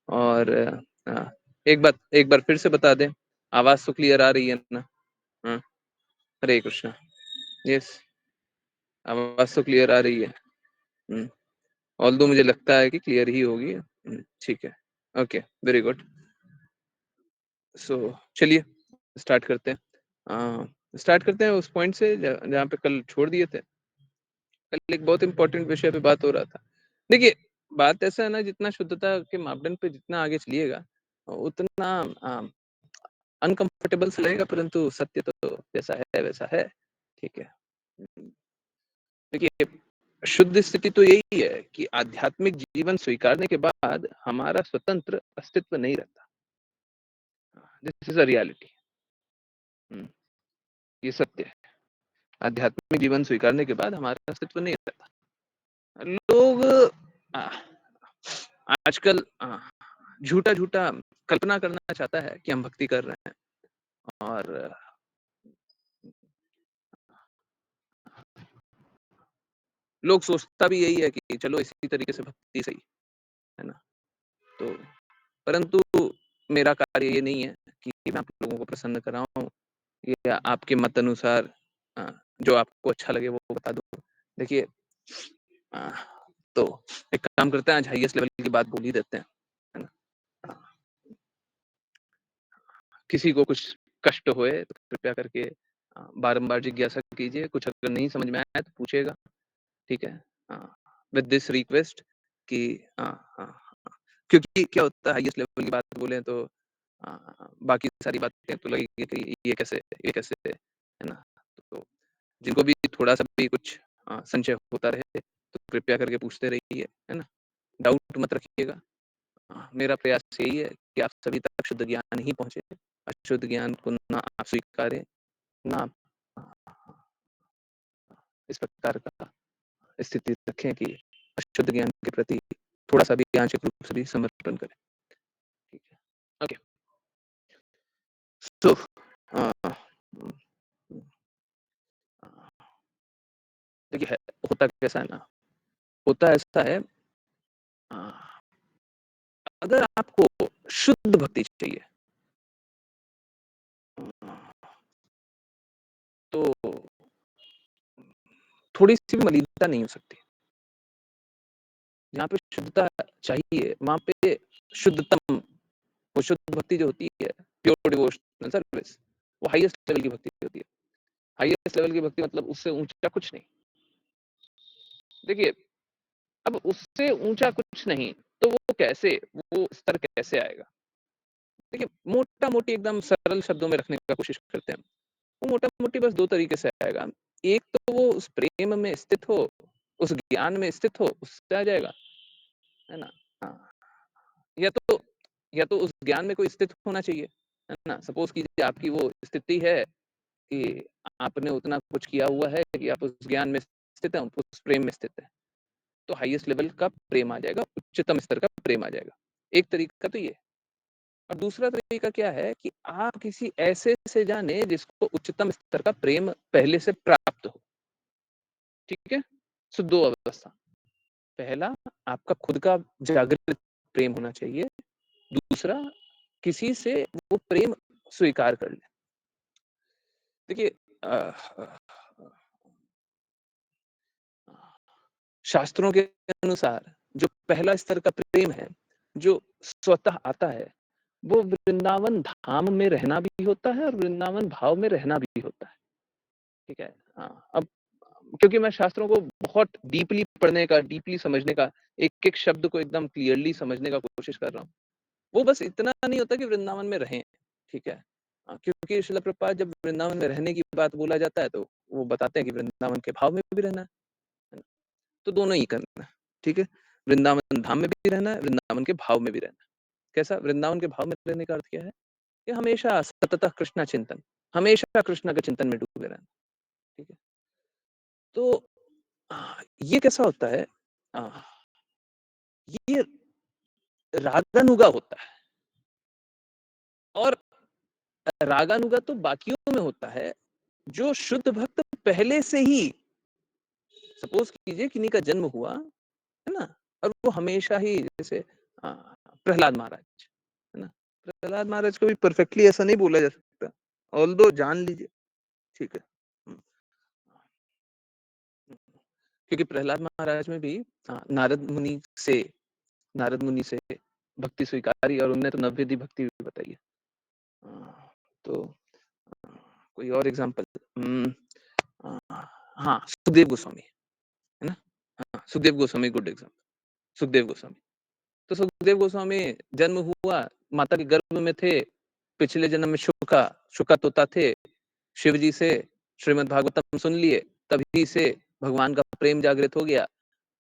और एक बार फिर से बता दें, आवाज तो क्लियर आ रही है ना? हाँ, हरे कृष्णा। यस, आवाज तो क्लियर आ रही है। ऑल्दो मुझे लगता है कि क्लियर ही होगी। ठीक है, ओके, वेरी गुड। सो चलिए स्टार्ट करते हैं। स्टार्ट करते हैं उस पॉइंट से जहाँ पे कल छोड़ दिए थे। कल एक बहुत इंपॉर्टेंट विषय पे बात हो रहा था। देखिए, बात ऐसा है ना, जितना शुद्धता के मापदंड पे जितना आगे चलिएगा, उतना अनकंफर्टेबल सा लगेगा, परंतु सत्य तो जैसा है वैसा है। ठीक है। देखिए, शुद्ध स्थिति तो यही है कि आध्यात्मिक जीवन स्वीकारने के बाद हमारा स्वतंत्र अस्तित्व नहीं रहता। This is a reality. ये सत्य है। आध्यात्मिक जीवन स्वीकारने के बाद हमारा अस्तित्व नहीं रहता। लोग आ, आजकल झूठा झूठा कल्पना करना चाहता है कि हम भक्ति कर रहे हैं, और लोग सोचता भी यही है कि चलो इसी तरीके से भक्ति सही है ना। तो परंतु मेरा कार्य ये नहीं है कि मैं आप लोगों को प्रसन्न कराऊं या आपके मत अनुसार जो आपको अच्छा लगे वो बता दूं। देखिए, तो एक काम करते हैं, आज हाईएस्ट लेवल की बात बोल ही देते हैं, है ना। किसी को कुछ कष्ट होए तो कृपया करके बारंबार जिज्ञासा कीजिए। कुछ अगर नहीं समझ में आया तो पूछेगा। ठीक है, विद दिस रिक्वेस्ट कि क्योंकि क्या होता है, हाईएस्ट लेवल की बात बोले तो बाकी सारी बातें तो लगेगी कि ये कैसे है ना। तो जिनको भी थोड़ा सा भी कुछ संशय होता रहे तो कृपया करके पूछते रहिए, है ना। डाउट मत रखिएगा। मेरा प्रयास यही है कि आप सभी तक शुद्ध ज्ञान ही पहुंचे। अशुद्ध ज्ञान को ना आप स्वीकारें, ना आप इस प्रकार का स्थिति रखें कि अशुद्ध ज्ञान के प्रति थोड़ा सा भी आंशिक रूप से भी समर्पण करें। ठीक है, ओके। तो देखिए, होता कैसा है ना, होता ऐसा है, अगर आपको शुद्ध भक्ति चाहिए तो थोड़ी सी भी मलिनता नहीं हो सकती। जहाँ पे शुद्धता चाहिए वहां पे शुद्धतम, वो शुद्ध भक्ति जो होती है, प्योर डिवोशनल सर्विस, वो हाईएस्ट लेवल की भक्ति होती है। हाईएस्ट लेवल की भक्ति मतलब उससे ऊंचा कुछ नहीं। देखिए, अब उससे ऊंचा कुछ नहीं तो वो स्तर कैसे आएगा। देखिए, मोटा मोटी एकदम सरल शब्दों में रखने का कोशिश करते हैं। वो मोटा मोटी बस दो तरीके से आएगा। एक तो वो उस प्रेम में स्थित हो, उस ज्ञान में स्थित हो, उससे आ जाएगा, है ना। हाँ, या तो उस ज्ञान में कोई स्थित होना चाहिए, है ना। सपोज कीजिए आपकी वो स्थिति है कि आपने उतना कुछ किया हुआ है कि आप उस ज्ञान में स्थित हैं, उस प्रेम में स्थित है, तो हाईएस्ट लेवल का प्रेम आ जाएगा, उच्चतम स्तर का प्रेम आ जाएगा। एक तरीका तो ये। और दूसरा तरीका क्या है कि आप किसी ऐसे से जाने जिसको उच्चतम स्तर का प्रेम पहले से प्राप्त हो। ठीक है, सो दो अवस्था। पहला, आपका खुद का जागृत प्रेम होना चाहिए। दूसरा, किसी से वो प्रेम स्वीकार कर ले। देखिए, शास्त्रों के अनुसार जो पहला स्तर का प्रेम है, जो स्वतः आता है, वो वृंदावन धाम में रहना भी होता है और वृंदावन भाव में रहना भी होता है। ठीक है। अब क्योंकि मैं शास्त्रों को बहुत डीपली पढ़ने का, डीपली समझने का, एक एक शब्द को एकदम क्लियरली समझने का कोशिश कर रहा हूँ। वो बस इतना नहीं होता कि वृंदावन में रहें। ठीक है, क्योंकि शिला प्रपात जब वृंदावन में रहने की बात बोला जाता है तो वो बताते हैं कि वृंदावन के भाव में भी रहना है। तो दोनों ही करना है। ठीक है, वृंदावन धाम में भी रहना है, वृंदावन के भाव में भी रहना है। कैसा वृंदावन के भाव में रहने का अर्थ क्या है कि हमेशा सततः कृष्णा चिंतन, हमेशा कृष्णा के चिंतन में डूबे रहना। ठीक है, तो ये कैसा होता है, आ, ये रागानुगा होता है। और रागानुगा तो बाकियों में होता है। जो शुद्ध भक्त पहले से ही, सपोज कीजिए किन्हीं का जन्म हुआ, है ना, और वो हमेशा ही जैसे प्रहलाद महाराज, है ना? प्रहलाद महाराज को भी परफेक्टली ऐसा नहीं बोला जा सकता। ऑल्दो जान लीजिए, ठीक है। हुँ, हुँ। क्योंकि प्रहलाद महाराज में भी नारद मुनि से भक्ति स्वीकारी और उन्होंने तो नवविधि भक्ति भी बताई है। तो कोई और एग्ज़ाम्पल अ, हाँ, सुखदेव गोस्वामी, है ना? हाँ, सुखदेव गोस्वामी गुड एग्ज़ाम्पल, सुखदेव गोस्वामी। तो सुखदेव गोस्वामी जन्म हुआ, माता के गर्भ में थे, पिछले जन्म में शुका तोता थे, शिव जी से श्रीमद् भागवतम सुन लिए, तभी से भगवान का प्रेम जागृत हो गया।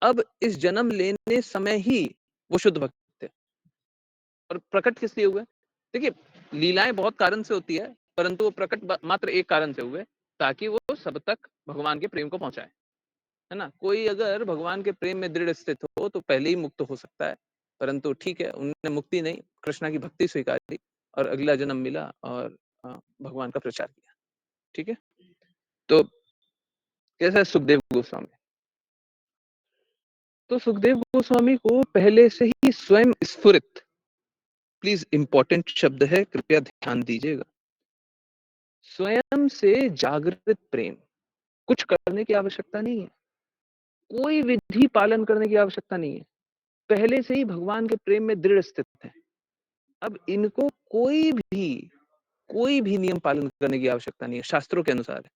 अब इस जन्म लेने समय ही वो शुद्ध भक्त थे और प्रकट किस लिए हुए? देखिए, लीलाएँ बहुत कारण से होती है, परंतु वो प्रकट मात्र एक कारण से हुए, ताकि वो सब तक भगवान के प्रेम को पहुँचाएँ, है ना? कोई अगर भगवान के प्रेम में दृढ़ स्थित हो, तो पहले ही मुक्त हो सकता है, परंतु ठीक है, उन्होंने मुक्ति नहीं, कृष्णा की भक्ति स्वीकार की और अगला जन्म मिला और भगवान का प्रचार किया, ठीक है? तो कैसा है सुखदेव गोस्वामी? तो सुखदेव गोस्वामी को पहले से ही स्वयं स्फुरित, प्लीज़ इम्पोर्टेंट शब्द है, कृपया ध्यान दीजिएगा। स्वयं से जागृत प्रेम, कुछ करने की आवश्यकता नहीं है, कोई विधि पालन करने की आवश्यकता नहीं है, पहले से ही भगवान के प्रेम में दृढ़ स्थित है। अब इनको कोई भी नियम पालन करने की आवश्यकता नहीं है, शास्त्रों के अनुसार है।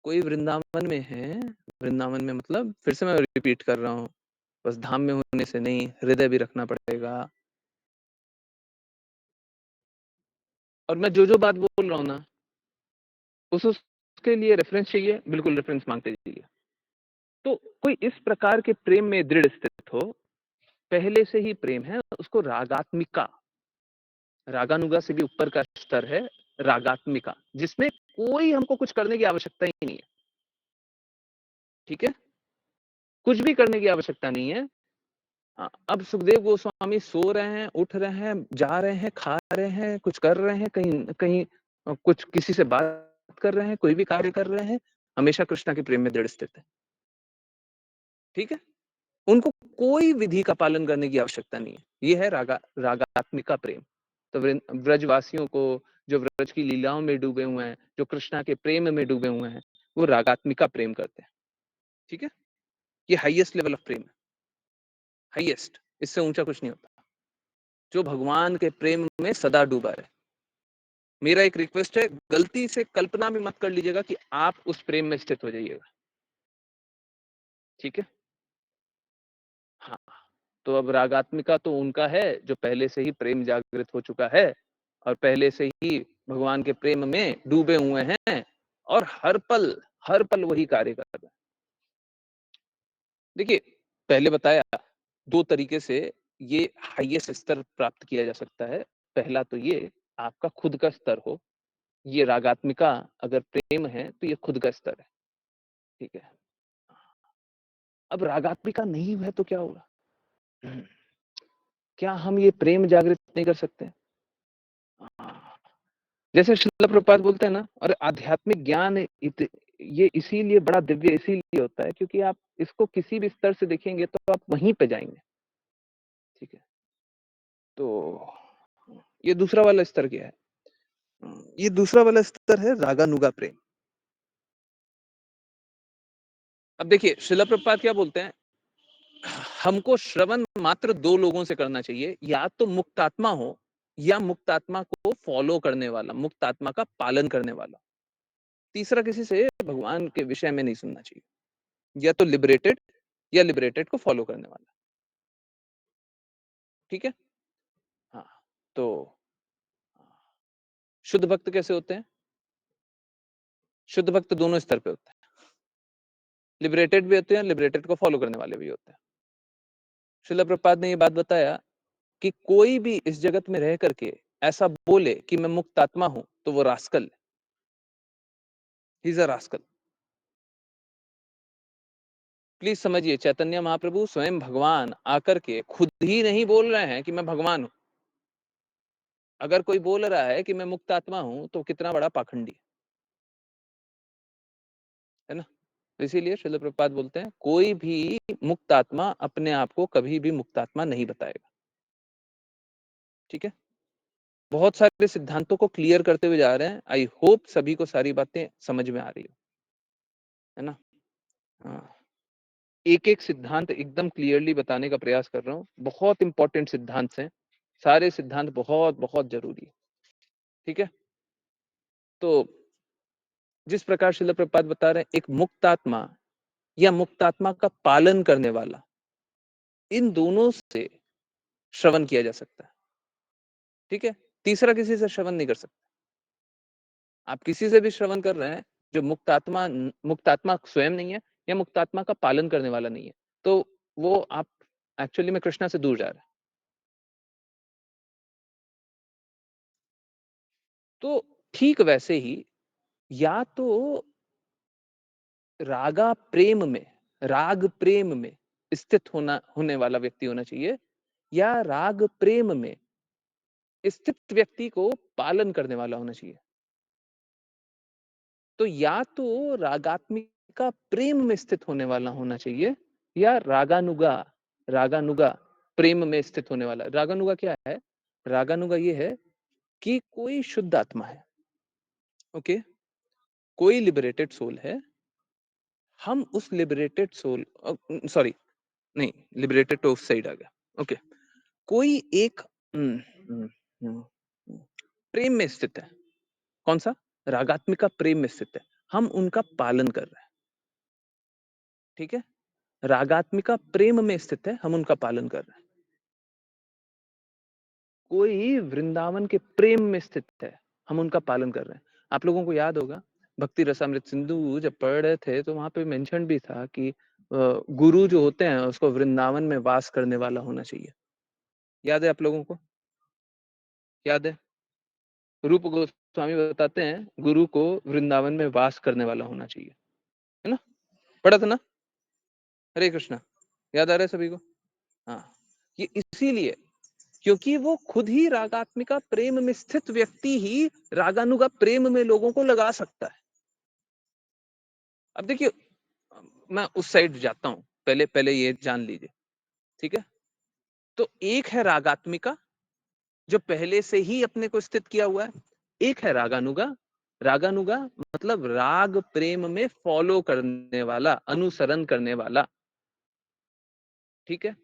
कोई वृंदावन में है, वृंदावन में मतलब फिर से मैं रिपीट कर रहा हूँ, बस धाम में होने से नहीं, हृदय भी रखना पड़ेगा। और मैं जो बात बोल रहा हूँ ना, उसके लिए रेफरेंस चाहिए, बिल्कुल रेफरेंस मांगते जाइए। तो कोई इस प्रकार के प्रेम में दृढ़ स्थित हो, पहले से ही प्रेम है, उसको रागात्मिका, रागानुगा से भी ऊपर का स्तर है रागात्मिका, जिसमें कोई हमको कुछ करने की आवश्यकता ही नहीं है, ठीक है? कुछ भी करने की आवश्यकता नहीं है। अब सुखदेव गोस्वामी सो रहे हैं, उठ रहे हैं, जा रहे हैं, खा रहे हैं, कुछ कर रहे हैं, कहीं कहीं कुछ किसी से बात कर रहे हैं, कोई भी कार्य कर रहे हैं, हमेशा कृष्णा के प्रेम में दृढ़ स्थित है, ठीक है? उनको कोई विधि का पालन करने की आवश्यकता नहीं है। ये है रागात्मिका प्रेम। तो ब्रजवासियों को, जो ब्रज की लीलाओं में डूबे हुए हैं, जो कृष्णा के प्रेम में डूबे हुए हैं, वो रागात्मिका प्रेम करते हैं, ठीक है? ये हाईएस्ट लेवल ऑफ प्रेम है, हाईएस्ट, इससे ऊंचा कुछ नहीं होता, जो भगवान के प्रेम में सदा डूबा रहे। मेरा एक रिक्वेस्ट है, गलती से कल्पना भी मत कर लीजिएगा कि आप उस प्रेम में स्थित हो जाइएगा, ठीक है? हाँ, तो अब रागात्मिका तो उनका है जो पहले से ही प्रेम जागृत हो चुका है और पहले से ही भगवान के प्रेम में डूबे हुए हैं और हर पल वही कार्य कर रहे हैं। देखिए, पहले बताया 2 तरीके से ये हाईएस्ट स्तर प्राप्त किया जा सकता है। पहला तो ये आपका खुद का स्तर हो, ये रागात्मिका अगर प्रेम है तो ये खुद का स्तर है, ठीक है? अब रागात्मिका नहीं है तो क्या होगा? क्या हम ये प्रेम जागृत नहीं कर सकते? हाँ। जैसे शिला प्रभुपाद बोलते हैं ना, और आध्यात्मिक ज्ञान ये इसीलिए बड़ा दिव्य इसीलिए होता है क्योंकि आप इसको किसी भी स्तर से देखेंगे तो आप वहीं पे जाएंगे, ठीक है? तो ये दूसरा वाला स्तर क्या है? ये दूसरा वाला स्तर है रागानुगा प्रेम। अब देखिए शिला प्रभुपाद क्या बोलते हैं, हमको श्रवण मात्र 2 लोगों से करना चाहिए, या तो मुक्तात्मा हो या मुक्तात्मा को फॉलो करने वाला, मुक्तात्मा का पालन करने वाला। तीसरा किसी से भगवान के विषय में नहीं सुनना चाहिए, या तो लिबरेटेड या लिबरेटेड को फॉलो करने वाला, ठीक है? हाँ, तो शुद्ध भक्त कैसे होते हैं? शुद्ध भक्त दोनों स्तर पे होते हैं, लिबरेटेड भी होते हैं, लिबरेटेड को फॉलो करने वाले भी होते हैं। श्रील प्रभुपाद ने ये बात बताया कि कोई भी इस जगत में रह करके ऐसा बोले कि मैं मुक्त आत्मा हूं, तो वो रास्कल है, he is a rascal. Please समझिए, चैतन्य महाप्रभु स्वयं भगवान आकर के खुद ही नहीं बोल रहे हैं कि मैं भगवान हूं। अगर कोई बोल रहा है कि मैं मुक्त आत्मा हूं, तो कितना बड़ा पाखंडी है ना? तो इसीलिए श्रील प्रभुपाद बोलते हैं, कोई भी मुक्त आत्मा अपने आप को कभी भी मुक्त आत्मा नहीं बताएगा। ठीक है? बहुत सारे सिद्धांतों को क्लियर करते हुए जा रहे हैं। आई होप सभी को सारी बातें समझ में आ रही हो, है ना? हाँ। एक-एक सिद्धांत एकदम क्लियरली बताने का प्रयास कर रहा हूँ। बहुत इम्पोर्टेंट सिद्धांत हैं। सारे सिद्धांत बहुत-बहुत ज़रूरी है। ठीक है? तो जिस प्रकार शिला प्रभुपाद बता रहे हैं, एक मुक्त आत्मा या मुक्त आत्मा का पालन करने वाला, इन दोनों से श्रवण किया जा सकता है। ठीक है? तीसरा किसी से श्रवण नहीं कर सकता। आप किसी से भी श्रवण कर रहे हैं, जो मुक्त आत्मा स्वयं नहीं है या मुक्त आत्मा का पालन करने वाला नहीं है, तो वो आप एक्चुअली में कृष्णा से दूर जा रहे हैं। तो ठीक वैसे ही या तो राग प्रेम में स्थित होने वाला व्यक्ति होना चाहिए या राग प्रेम में स्थित व्यक्ति को पालन करने वाला होना चाहिए। तो या तो रागात्मिका प्रेम में स्थित होने वाला होना चाहिए या रागानुगा प्रेम में स्थित होने वाला। रागानुगा क्या है? रागानुगा ये है कि कोई शुद्ध आत्मा है, ओके? कोई लिबरेटेड सोल है। हम उस लिबरेटेड सोल सॉरी नहीं, लिबरेटेड तो उस साइड आ गया। ओके। कोई एक हम्म, हम्म, हम्म, हम्म, प्रेम में स्थित है। कौन सा? रागात्मिका प्रेम में स्थित है। हम उनका पालन कर रहे हैं। ठीक है? रागात्मिका प्रेम में स्थित है, हम उनका पालन कर रहे हैं। कोई वृंदावन के प्रेम में स्थित है, हम उनका पालन कर रहे हैं। आप लोगों को याद होगा, भक्ति रसामृत सिंधु जब पढ़ रहे थे तो वहां पे मेंशन भी था कि गुरु जो होते हैं उसको वृंदावन में वास करने वाला होना चाहिए। याद है आप लोगों को? याद है? रूप गोस्वामी बताते हैं गुरु को वृंदावन में वास करने वाला होना चाहिए, है ना? पढ़ा था ना? हरे कृष्णा। याद आ रहा है सभी को? हाँ। ये इसीलिए क्योंकि वो खुद ही रागात्मिका प्रेम में स्थित व्यक्ति ही रागानुगा प्रेम में लोगों को लगा सकता है। अब देखिए, मैं उस साइड जाता हूं, पहले पहले ये जान लीजिए। ठीक है? तो एक है रागात्मिका जो पहले से ही अपने को स्थित किया हुआ है। एक है रागानुगा। रागानुगा मतलब राग प्रेम में फॉलो करने वाला, अनुसरण करने वाला। ठीक है?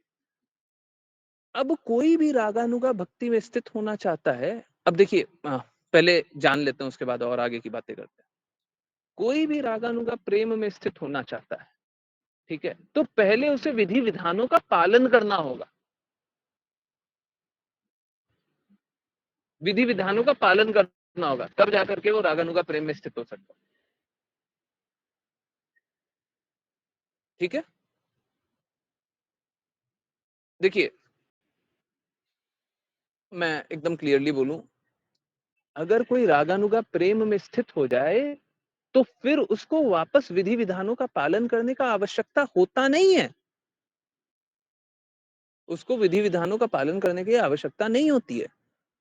अब कोई भी रागानुगा भक्ति में स्थित होना चाहता है। अब देखिए, पहले जान लेते हैं, उसके बाद और आगे की बातें करते हैं। कोई भी रागानुगा प्रेम में स्थित होना चाहता है, ठीक है, तो पहले उसे विधि विधानों का पालन करना होगा। विधि विधानों का पालन करना होगा, तब जाकर के वो रागानुगा प्रेम में स्थित हो सकता है। ठीक है? देखिए, मैं एकदम क्लियरली बोलूं, अगर कोई रागानुगा प्रेम में स्थित हो जाए तो फिर उसको वापस विधि विधानों का पालन करने का आवश्यकता होता नहीं है। उसको विधि विधानों का पालन करने की आवश्यकता नहीं होती है।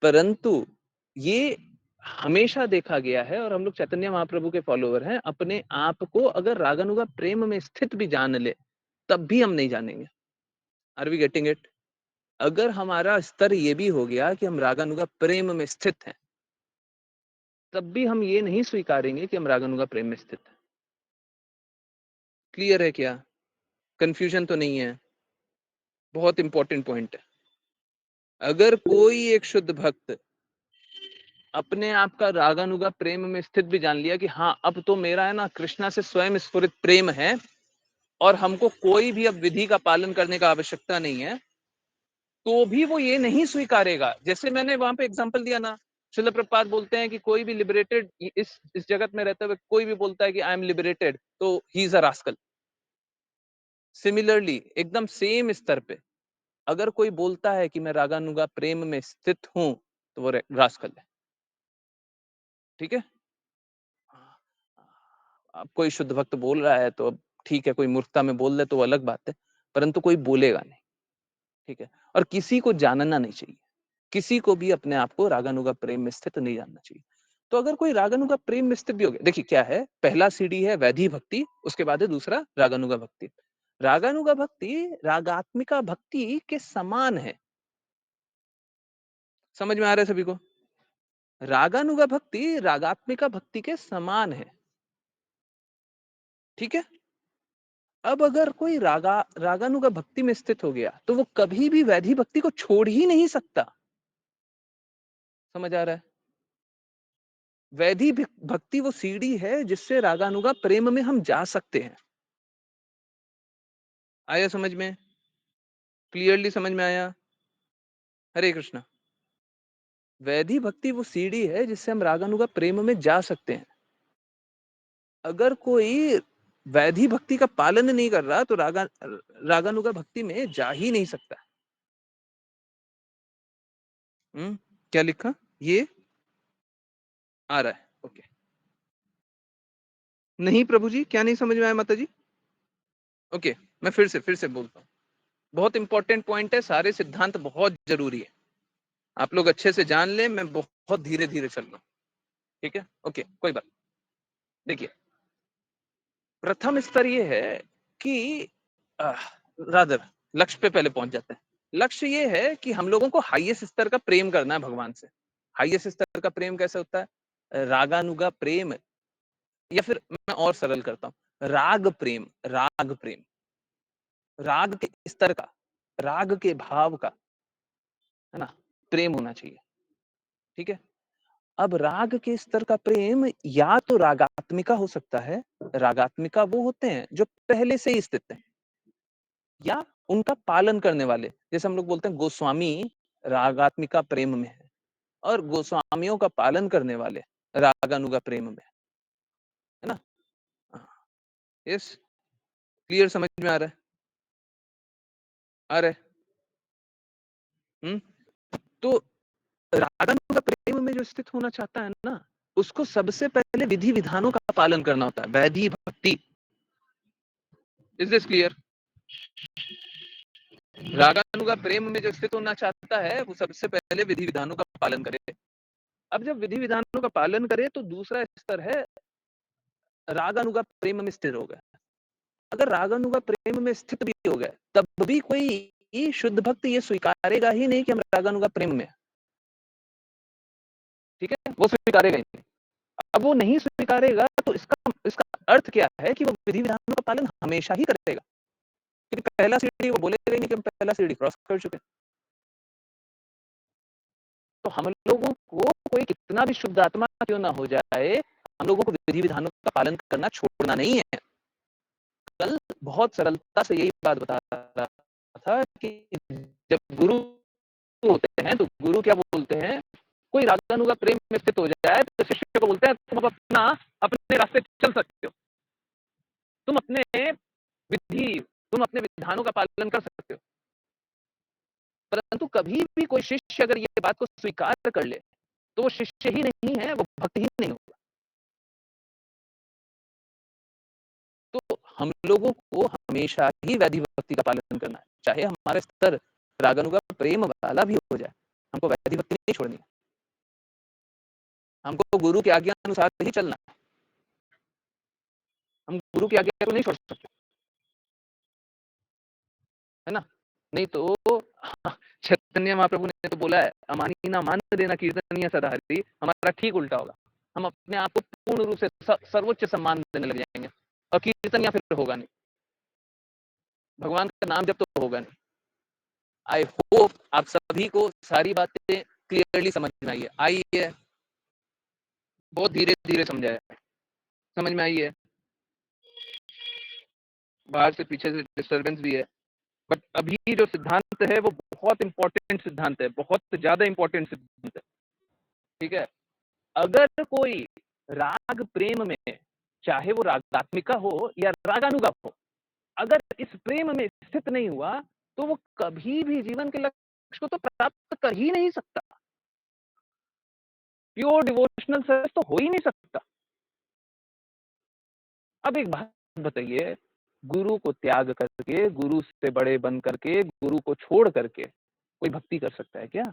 परंतु ये हमेशा देखा गया है, और हम लोग चैतन्य महाप्रभु के फॉलोवर हैं, अपने आप को अगर रागानुगा प्रेम में स्थित भी जान ले तब भी हम नहीं जानेंगे। Are we getting it? अगर हमारा स्तर ये भी हो गया कि हम रागानुगा प्रेम में स्थित हैं, तब भी हम ये नहीं स्वीकारेंगे कि हम रागानुगा प्रेम में स्थित हैं। क्लियर है क्या? कंफ्यूजन तो नहीं है? बहुत इंपॉर्टेंट पॉइंट है। अगर कोई एक शुद्ध भक्त अपने आप का रागानुगा प्रेम में स्थित भी जान लिया कि हाँ, अब तो मेरा है ना कृष्णा से स्वयं स्फुरित प्रेम है और हमको कोई भी अब विधि का पालन करने का आवश्यकता नहीं है, तो भी वो ये नहीं स्वीकारेगा। जैसे मैंने वहां पे एग्जांपल दिया ना, शिल प्रपात बोलते हैं कि कोई भी लिबरेटेड, इस जगत में रहते हुए कोई भी बोलता है कि आई एम लिबरेटेड, तो he is a rascal. Similarly एकदम सेम स्तर पे अगर कोई बोलता है कि मैं रागानुगा प्रेम में स्थित हूं, तो वो रास्कल है। ठीक है? अब कोई शुद्ध भक्त बोल रहा है तो अब ठीक है, कोई मूर्खता में बोल दे तो वो अलग बात है, परंतु कोई बोलेगा नहीं। ठीक है? और किसी को जानना नहीं चाहिए, किसी को भी अपने आप को रागानुगा प्रेम में स्थित नहीं जानना चाहिए। तो अगर कोई रागानुगा प्रेम में स्थित भी हो गया, देखिए क्या है, पहला सीढ़ी है वैधि भक्ति, उसके बाद है दूसरा रागानुगा भक्ति। रागानुगा भक्ति रागात्मिका भक्ति के समान है। समझ में आ रहा है सभी को? रागानुगा भक्ति रागात्मिका भक्ति के समान है, ठीक है? अब अगर कोई रागानुगा भक्ति में स्थित हो गया, तो वो कभी भी वैधी भक्ति को छोड़ ही नहीं सकता। समझ आ रहा है? वैधी भक्ति वो सीढ़ी है जिससे रागानुगा प्रेम में हम जा सकते हैं। आया समझ में? क्लियरली समझ में आया? हरे कृष्णा। वैधी भक्ति वो सीढ़ी है जिससे हम रागानुगा प्रेम में जा सकते हैं। अगर कोई वैधी भक्ति का पालन नहीं कर रहा तो रागानुगा भक्ति में जा ही नहीं सकता। क्या लिखा? ये आ रहा है, ओके। नहीं प्रभु जी, क्या नहीं समझ में आया माता जी? ओके, मैं फिर से बोलता हूँ। बहुत इंपॉर्टेंट पॉइंट है, सारे सिद्धांत बहुत जरूरी है, आप लोग अच्छे से जान लें। मैं बहुत धीरे धीरे चल रहा हूँ, ठीक है? ओके, कोई बात। देखिए, प्रथम स्तर ये है कि रादर लक्ष्य पे पहले पहुंच जाते हैं। लक्ष्य ये है कि हम लोगों को हाईएस्ट स्तर का प्रेम करना है भगवान से। हाईएस्ट स्तर का प्रेम कैसे होता है? रागानुगा प्रेम, या फिर मैं और सरल करता हूं, राग प्रेम। राग प्रेम, राग के स्तर का, राग के भाव का, है ना, प्रेम होना चाहिए, ठीक है? अब राग के स्तर का प्रेम या तो रागात्मिका हो सकता है। रागात्मिका वो होते हैं जो पहले से ही स्थित हैं, या उनका पालन करने वाले, जैसे हम लोग बोलते हैं गोस्वामी रागात्मिका प्रेम में है, और गोस्वामियों का पालन करने वाले रागानुगा प्रेम में, है ना? यस, क्लियर, समझ में आ रहा है? आ रहा है? हम्म तो रागानुगा प्रेम में जो स्थित होना चाहता है ना, उसको सबसे पहले विधि विधानों का पालन करना होता है, वैधि भक्ति। Is this clear? रागानुगा प्रेम में जो स्थित होना चाहता है वो सबसे पहले विधि विधानों का पालन करे। अब जब विधि विधानों का पालन करे तो दूसरा स्तर है रागानुगा प्रेम में स्थिर हो गए। अगर रागानुगा प्रेम में स्थित भी हो गए, तब भी कोई शुद्ध भक्त ये स्वीकारेगा ही नहीं कि हम रागानुगा प्रेम में, ठीक है? वो स्वीकारेगा ही नहीं। अब वो नहीं स्वीकारेगा तो इसका इसका अर्थ क्या है कि वो विधि विधानों का पालन हमेशा ही करेगा, क्योंकि पहला सीढ़ी वो बोलेगा नहीं कि हम पहला सीढ़ी क्रॉस कर चुके। तो हम लोगों को कोई कितना भी शुद्ध आत्मा क्यों ना हो जाए, हम लोगों को विधि विधानों का पालन करना छोड़ना नहीं है। कल बहुत सरलता से यही बात बता रहा था कि जब गुरु होते हैं तो गुरु क्या बोलते हैं, कोई रागानुगा प्रेम में स्थित हो जाए तो शिष्य को बोलते हैं तुम अब अपने रास्ते चल सकते हो, तुम अपने विधि तुम अपने विधानों का पालन कर सकते हो। परंतु कभी भी कोई शिष्य अगर ये बात को स्वीकार कर ले तो वो शिष्य ही नहीं है, वो भक्त ही नहीं होगा। तो हम लोगों को हमेशा ही वैधि भक्ति का पालन करना है, चाहे हमारे स्तर रागानुगा प्रेम वाला भी हो जाए, हमको वैधि भक्ति नहीं छोड़नी है। हमको गुरु की आज्ञा अनुसार ही चलना है, हम गुरु की आज्ञा को नहीं छोड़ सकते, है ना? नहीं तो चैतन्य महाप्रभु ने तो बोला है, अमानी ना मान देना कीर्तनीय सदा हरि, हमारा ठीक उल्टा होगा। हम अपने आप को पूर्ण रूप से सर्वोच्च सम्मान देने लग जाएंगे, और कीर्तन या फिर होगा नहीं, भगवान का नाम जब तो होगा नहीं। आई होप आप सभी को सारी बातें क्लियरली समझ में आई है। आई है, बहुत धीरे धीरे समझाया, समझ में आई है? बाहर से पीछे से डिस्टरबेंस भी है, बट अभी जो सिद्धांत है वो बहुत इंपॉर्टेंट सिद्धांत है, बहुत ज्यादा इंपॉर्टेंट सिद्धांत है, ठीक है? अगर कोई राग प्रेम में, चाहे वो रागात्मिका हो या रागानुगा हो, अगर इस प्रेम में स्थित नहीं हुआ तो वो कभी भी जीवन के लक्ष्य को तो प्राप्त कर ही नहीं सकता। प्योर डिवोशनल सर्विस तो हो ही नहीं सकता। अब एक बात बताइए, गुरु को त्याग करके, गुरु से बड़े बन करके, गुरु को छोड़ करके कोई भक्ति कर सकता है क्या?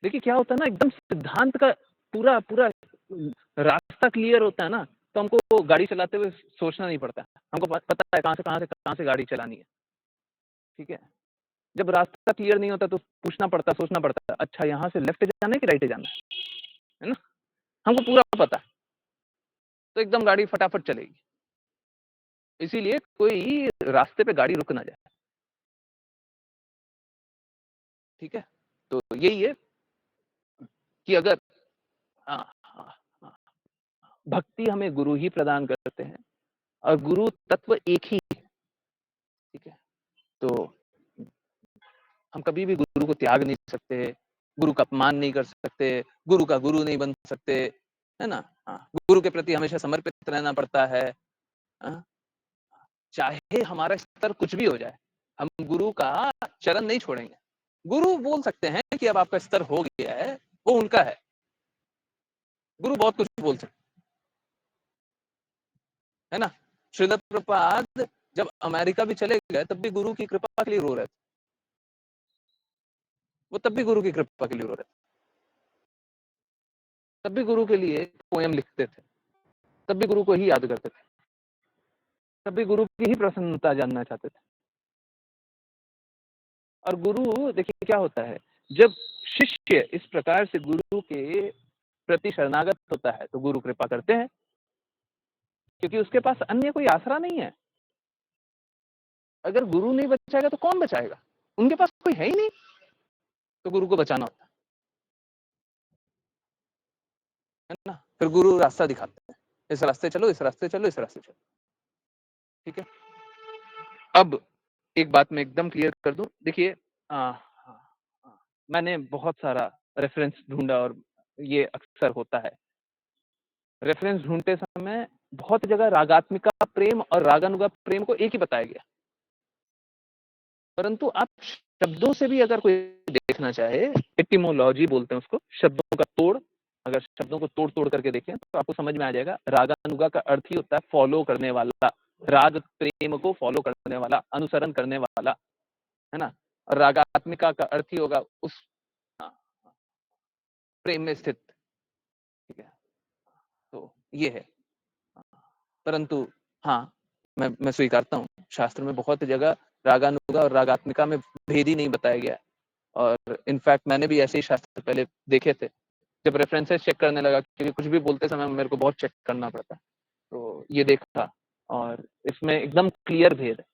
देखिए क्या होता है ना, एकदम सिद्धांत का पूरा पूरा रास्ता क्लियर होता है ना, तो हमको गाड़ी चलाते हुए सोचना नहीं पड़ता, हमको पता है कहाँ से गाड़ी चलानी है, ठीक है? जब रास्ता क्लियर नहीं होता तो पूछना पड़ता, सोचना पड़ता, अच्छा यहाँ से लेफ्ट जाना है कि राइट जाना है ना? हमको पूरा पता है, तो एकदम गाड़ी फटाफट चलेगी। इसीलिए कोई रास्ते पे गाड़ी रुक ना जाए, ठीक है? तो यही है कि अगर हाँ, हाँ, हाँ, भक्ति हमें गुरु ही प्रदान करते हैं और गुरु तत्व एक ही है, ठीक है? तो हम कभी भी गुरु को त्याग नहीं सकते, गुरु का अपमान नहीं कर सकते, गुरु का गुरु नहीं बन सकते, है ना? हाँ, गुरु के प्रति हमेशा समर्पित रहना पड़ता है। हाँ, चाहे हमारा स्तर कुछ भी हो जाए, हम गुरु का चरण नहीं छोड़ेंगे। गुरु बोल सकते हैं कि अब आपका स्तर हो गया है, वो उनका है। गुरु बहुत कुछ बोल सकते है ना? श्रील प्रभुपाद जब अमेरिका भी चले गए, तब भी गुरु की कृपा के लिए रो रहे थे। वो तब भी गुरु की कृपा के लिए रो रहे थे। तब भी गुरु के लिए पोएम लिखते थे, तब भी गुरु को ही याद करते थे, तब भी गुरु की ही प्रसन्नता जानना चाहते थे। और गुरु देखिए क्या होता है, जब शिष्य इस प्रकार से गुरु के प्रति शरणागत होता है, तो गुरु कृपा करते हैं, क्योंकि उसके पास अन्य कोई आसरा नहीं है। अगर गुरु नहीं बचाएगा तो कौन बचाएगा? उनके पास कोई है ही नहीं, तो गुरु को बचाना होता है ना? फिर गुरु रास्ता दिखाते हैं, इस रास्ते चलो, इस रास्ते चलो, इस रास्ते चलो, ठीक है? अब एक बात मैं एकदम क्लियर कर दूं, देखिए मैंने बहुत सारा रेफरेंस ढूंढा और ये अक्सर होता है, रेफरेंस ढूंढते समय बहुत जगह रागात्मिका प्रेम और रागानुगा प्रेम को एक ही बताया गया, परंतु आप शब्दों से भी अगर कोई देखना चाहे, एटिमोलॉजी बोलते हैं उसको, शब्दों का तोड़, अगर शब्दों को तोड़ तोड़ करके देखें तो आपको समझ में आ जाएगा। रागानुगा का अर्थ ही होता है फॉलो करने वाला, राग प्रेम को फॉलो करने वाला, अनुसरण करने वाला, है ना? और रागात्मिका का अर्थ ही होगा उस प्रेम में स्थित, ठीक है? तो ये है, परंतु हाँ, मैं स्वीकारता हूँ, शास्त्र में बहुत जगह रागानुगा और रागात्मिका में भेद ही नहीं बताया गया है। और इनफैक्ट मैंने भी ऐसे ही शास्त्र पहले देखे थे, जब रेफरेंसेस चेक करने लगा, क्योंकि कुछ भी बोलते समय मेरे को बहुत चेक करना पड़ता है, तो ये देखा और इसमें एकदम क्लियर भेद है,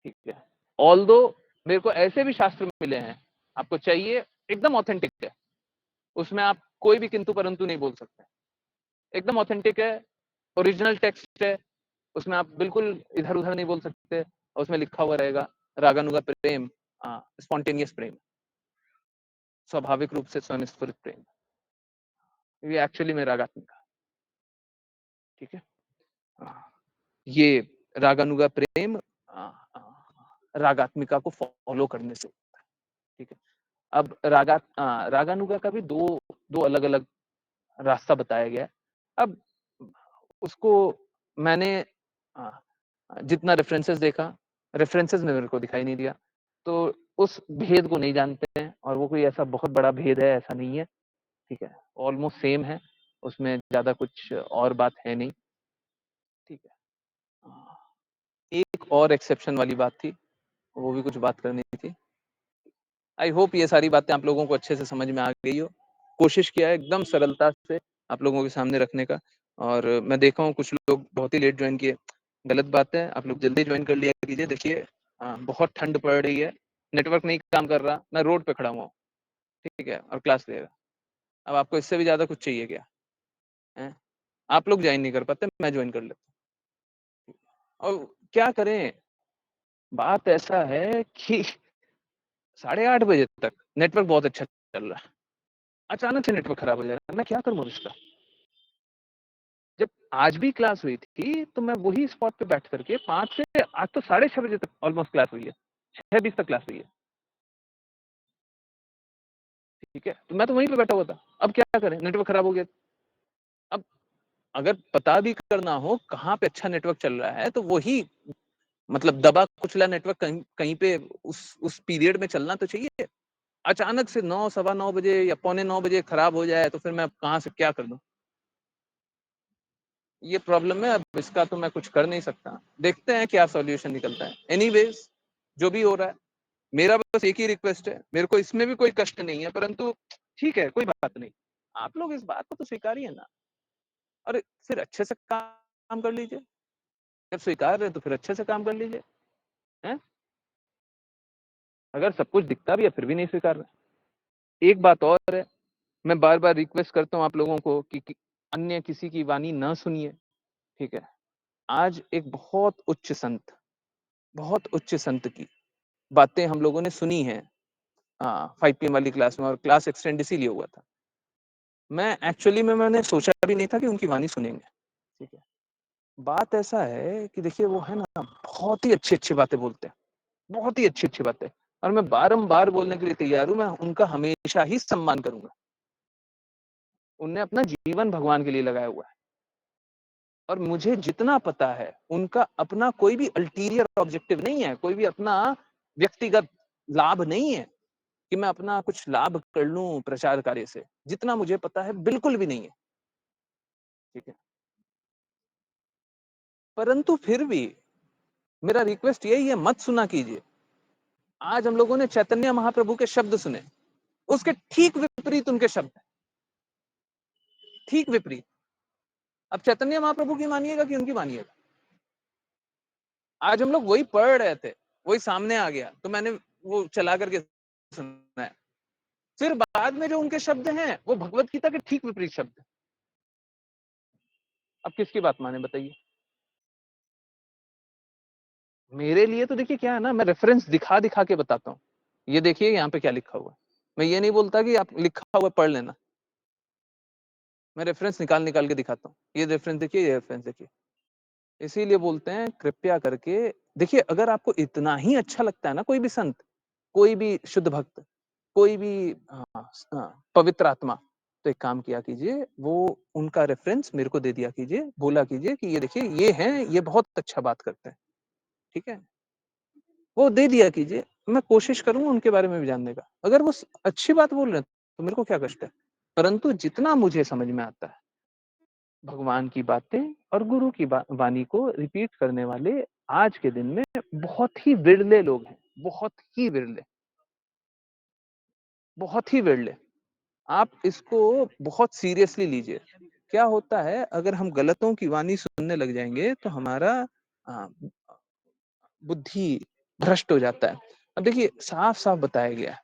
ठीक है? ऑल्दो मेरे को ऐसे भी शास्त्र मिले हैं, आपको चाहिए एकदम ऑथेंटिक है, उसमें आप कोई भी किंतु परंतु नहीं बोल सकते, एकदम ऑथेंटिक है, ओरिजिनल टेक्स्ट है, उसमें आप बिल्कुल इधर उधर नहीं बोल सकते, और उसमें लिखा हुआ रहेगा रागानुगा प्रेम स्पॉन्टेनियस प्रेम, स्वाभाविक रूप से स्वनिस्फुरित प्रेम, ये एक्चुअली में रागात्मिक, ठीक है? ये रागानुगा प्रेम रागात्मिका को फॉलो करने से, ठीक है? अब रागानुगा का भी दो दो अलग अलग रास्ता बताया गया है। अब उसको मैंने जितना रेफरेंसेस देखा, रेफरेंसेस में मेरे को दिखाई नहीं दिया, तो उस भेद को नहीं जानते हैं, और वो कोई ऐसा बहुत बड़ा भेद है ऐसा नहीं है, ठीक है? ऑलमोस्ट सेम है, उसमें ज्यादा कुछ और बात है नहीं, ठीक है? एक और एक्सेप्शन वाली बात थी, वो भी कुछ बात करनी थी। आई होप ये सारी बातें आप लोगों को अच्छे से समझ में आ गई हो। कोशिश किया है एकदम सरलता से आप लोगों के सामने रखने का, और मैं देखा हूँ कुछ लोग बहुत ही लेट ज्वाइन किए, गलत बात है, आप लोग जल्दी ज्वाइन कर लिया कीजिए। देखिए बहुत ठंड पड़ रही है, नेटवर्क नहीं काम कर रहा, मैं रोड पे खड़ा हुआ हूँ, ठीक है, और क्लास ले रहा। अब आपको इससे भी ज्यादा कुछ चाहिए क्या है? आप लोग ज्वाइन नहीं कर पाते, मैं ज्वाइन कर लेता हूँ, और क्या करें, बात ऐसा है कि 8:30 बजे तक नेटवर्क बहुत अच्छा चल रहा है, अचानक से नेटवर्क खराब हो जाएगा, मैं क्या करूँ इसका? जब आज भी क्लास हुई थी, तो मैं वही स्पॉट पे बैठ करके 5 से आज तो 6:30 बजे तक ऑलमोस्ट क्लास हुई है, 6:20 तक क्लास हुई है, ठीक है? तो मैं तो वहीं पे बैठा हुआ था, अब क्या करें, नेटवर्क खराब हो गया। अब अगर पता भी करना हो कहाँ पे अच्छा नेटवर्क चल रहा है, तो वही मतलब दबा कुचला नेटवर्क कहीं कहीं पे उस पीरियड में चलना तो चाहिए। अचानक से 9 सवा 9 बजे या पौने 9 बजे खराब हो जाए, तो फिर मैं कहाँ से क्या कर दूं? ये प्रॉब्लम है, अब इसका तो मैं कुछ कर नहीं सकता, देखते हैं क्या सॉल्यूशन निकलता है। एनीवेज जो भी हो रहा है मेरा बस एक ही रिक्वेस्ट है, मेरे को इसमें भी कोई कष्ट नहीं है, परंतु ठीक है, कोई बात नहीं। आप लोग इस बात को तो स्वीकारिए ना। अरे! फिर अच्छे से काम कर लीजिए। जब स्वीकार रहे हैं तो फिर अच्छे से काम कर लीजिए, हैं? अगर सब कुछ दिखता भी है फिर भी नहीं स्वीकार रहे। एक बात और है, मैं बार-बार रिक्वेस्ट करता हूँ आप लोगों को कि अन्य किसी की वाणी ना सुनिए, ठीक है? आज एक बहुत उच्च संत की बातें हम लोगों ने सुनी हैं 5 पीएम वाली क्लास में और क्लास एक्सटेंड इसीलिए हुआ था। मैं एक्चुअली में मैंने सोचा भी नहीं था कि उनकी वाणी सुनेंगे, ठीक है? बात ऐसा है कि देखिए वो है ना बहुत ही अच्छी-अच्छी बातें बोलते हैं, बहुत ही अच्छी-अच्छी बातें और मैं बारंबार बोलने के लिए तैयार हूँ, मैं उनका हमेशा ही सम्मान करूँगा। उनने अपना जीवन भगवान के लिए लगाया हुआ है और मुझे जितना पता है, उनका अपना कोई भी अल्टीरियर ऑब्जेक्टिव नहीं है, कोई भी अपना व्यक्तिगत लाभ नहीं है कि मैं अपना कुछ लाभ कर लूँ प्रचार कार्य से। जितना मुझे पता है बिल्कुल भी नहीं है, ठीक है? परंतु फिर भी मेरा रिक्वेस्ट यही है मत सुना कीजिए। आज हम लोगों ने चैतन्य महाप्रभु के शब्द सुने, उसके ठीक विपरीत उनके शब्द हैं, ठीक विपरीत। अब चैतन्य महाप्रभु की मानिएगा कि उनकी मानिएगा? आज हम लोग वही पढ़ रहे थे, वही सामने आ गया, तो मैंने वो चला करके सुना है। फिर बाद में जो उनके शब्द हैं, वो भगवत गीता के ठीक विपरीत शब्द हैं। अब किसकी बात माने बताइए? मेरे लिए तो देखिए क्या है ना, मैं रेफरेंस दिखा-दिखा के बताता हूँ। ये देखिए यहाँ पे क्या लिखा हुआ है। मैं ये नहीं बोलता कि आप लिखा हुआ पढ़ लेना। मैं रेफरेंस निकाल-निकाल के दिखाता हूँ। ये रेफरेंस देखिए, ये रेफरेंस देखिए। इसीलिए बोलते हैं कृपया करके देखिए अगर आपको इतना ही अच्छा लगता है ना कोई भी संत, कोई भी शुद्ध भक्त, कोई भी पवित्र आत्मा, तो एक काम किया कीजिए, वो उनका रेफरेंस मेरे को दे दिया कीजिए, बोला कीजिए कि ये देखिए ये हैं, ये बहुत अच्छा बात करते हैं, ठीक है? वो दे दिया कीजिए, मैं कोशिश करूँगा उनके बारे में भी जानने का। अगर वो अच्छी बात बोल रहे हैं, तो मेरे को क्या कष्ट है? परंतु जितना मुझे समझ में आता है, भगवान की बातें और गुरु की वाणी को रिपीट करने वाले आज के दिन में बहुत ही विरले लोग हैं, ही विरले, बहुत ही विरले। आप इसको बहुत सीरियसली लीजिए। क्या होता है अगर हम गलतों की वाणी सुनने लग जाएँगे तो हमारा अ, बुद्धि भ्रष्ट हो जाता है। अब देखिए साफ-साफ बताया गया है,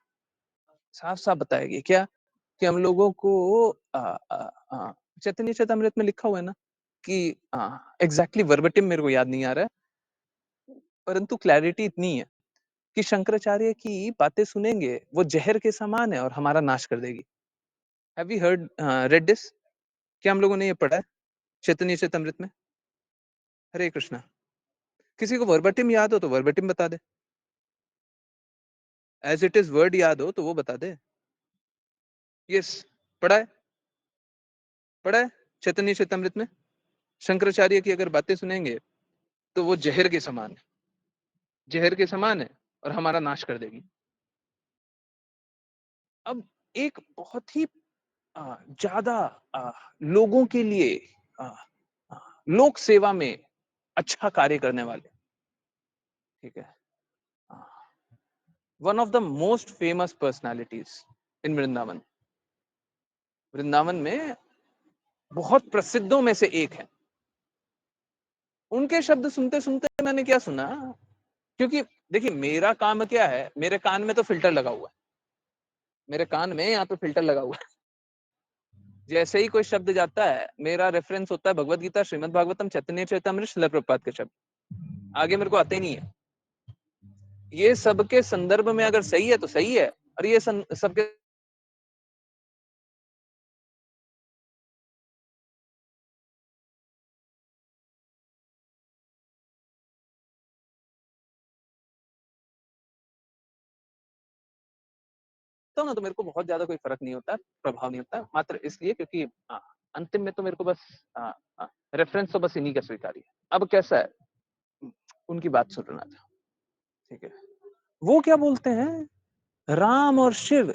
साफ-साफ बताया गया क्या? कि हम लोगों को अ अ चैतन्य चेतामृत में लिखा हुआ है ना कि एग्ज़ैक्टली वर्बेटिम मेरे को याद नहीं आ रहा है, परंतु क्लैरिटी इतनी है कि शंकराचार्य की बातें सुनेंगे, वो ज़हर के समान है और हमारा नाश कर देगी। Have you read this? क्या हम लोगों ने ये पढ़ा है चैतन्य चेतामृत में? हरे कृष्णा। किसी को वर्बेटिम याद हो तो वर्बेटिम बता दे। एज़ इट इज़ वर्ड याद हो तो वो बता दे। यस, पढ़ा है? पढ़ा है चैतन्य चेतामृत में? शंकराचार्य की अगर बातें सुनेंगे तो वो ज़हर के समान है और हमारा नाश कर देगी। अब एक बहुत ही ज़्यादा अ, लोगों के लिए अ अ, लोक सेवा में अच्छा कार्य करने वाले, ठीक है? Uh, one of the most famous personalities in Vrindavan. Vrindavan में बहुत प्रसिद्धों में से एक है। उनके शब्द सुनते-सुनते मैंने क्या सुना, क्योंकि देखिए मेरा काम क्या है, मेरे कान में तो फ़िल्टर लगा हुआ है। मेरे कान में यहाँ पे फ़िल्टर लगा हुआ है। जैसे ही कोई शब्द जाता है, मेरा रेफ़रेंस होता है भगवद गीता, श्रीमद् भागवतम, चैतन्य चरितमृत, शिला प्रभुपाद के शब्द। आगे मेरे को आते ही नहीं है। ये सब के संदर्भ में अगर सही है तो सही है और ये सबके तो ना तो मेरे को बहुत ज़्यादा कोई फ़र्क नहीं होता, प्रभाव नहीं होता, मात्र इसलिए क्योंकि अंतिम में तो मेरे को बस अ रेफ़रेंस तो बस इन्हीं का स्वीकार्य है। अब कैसा है, उनकी बात सुन रहा था, ठीक है? वो क्या बोलते हैं, राम और शिव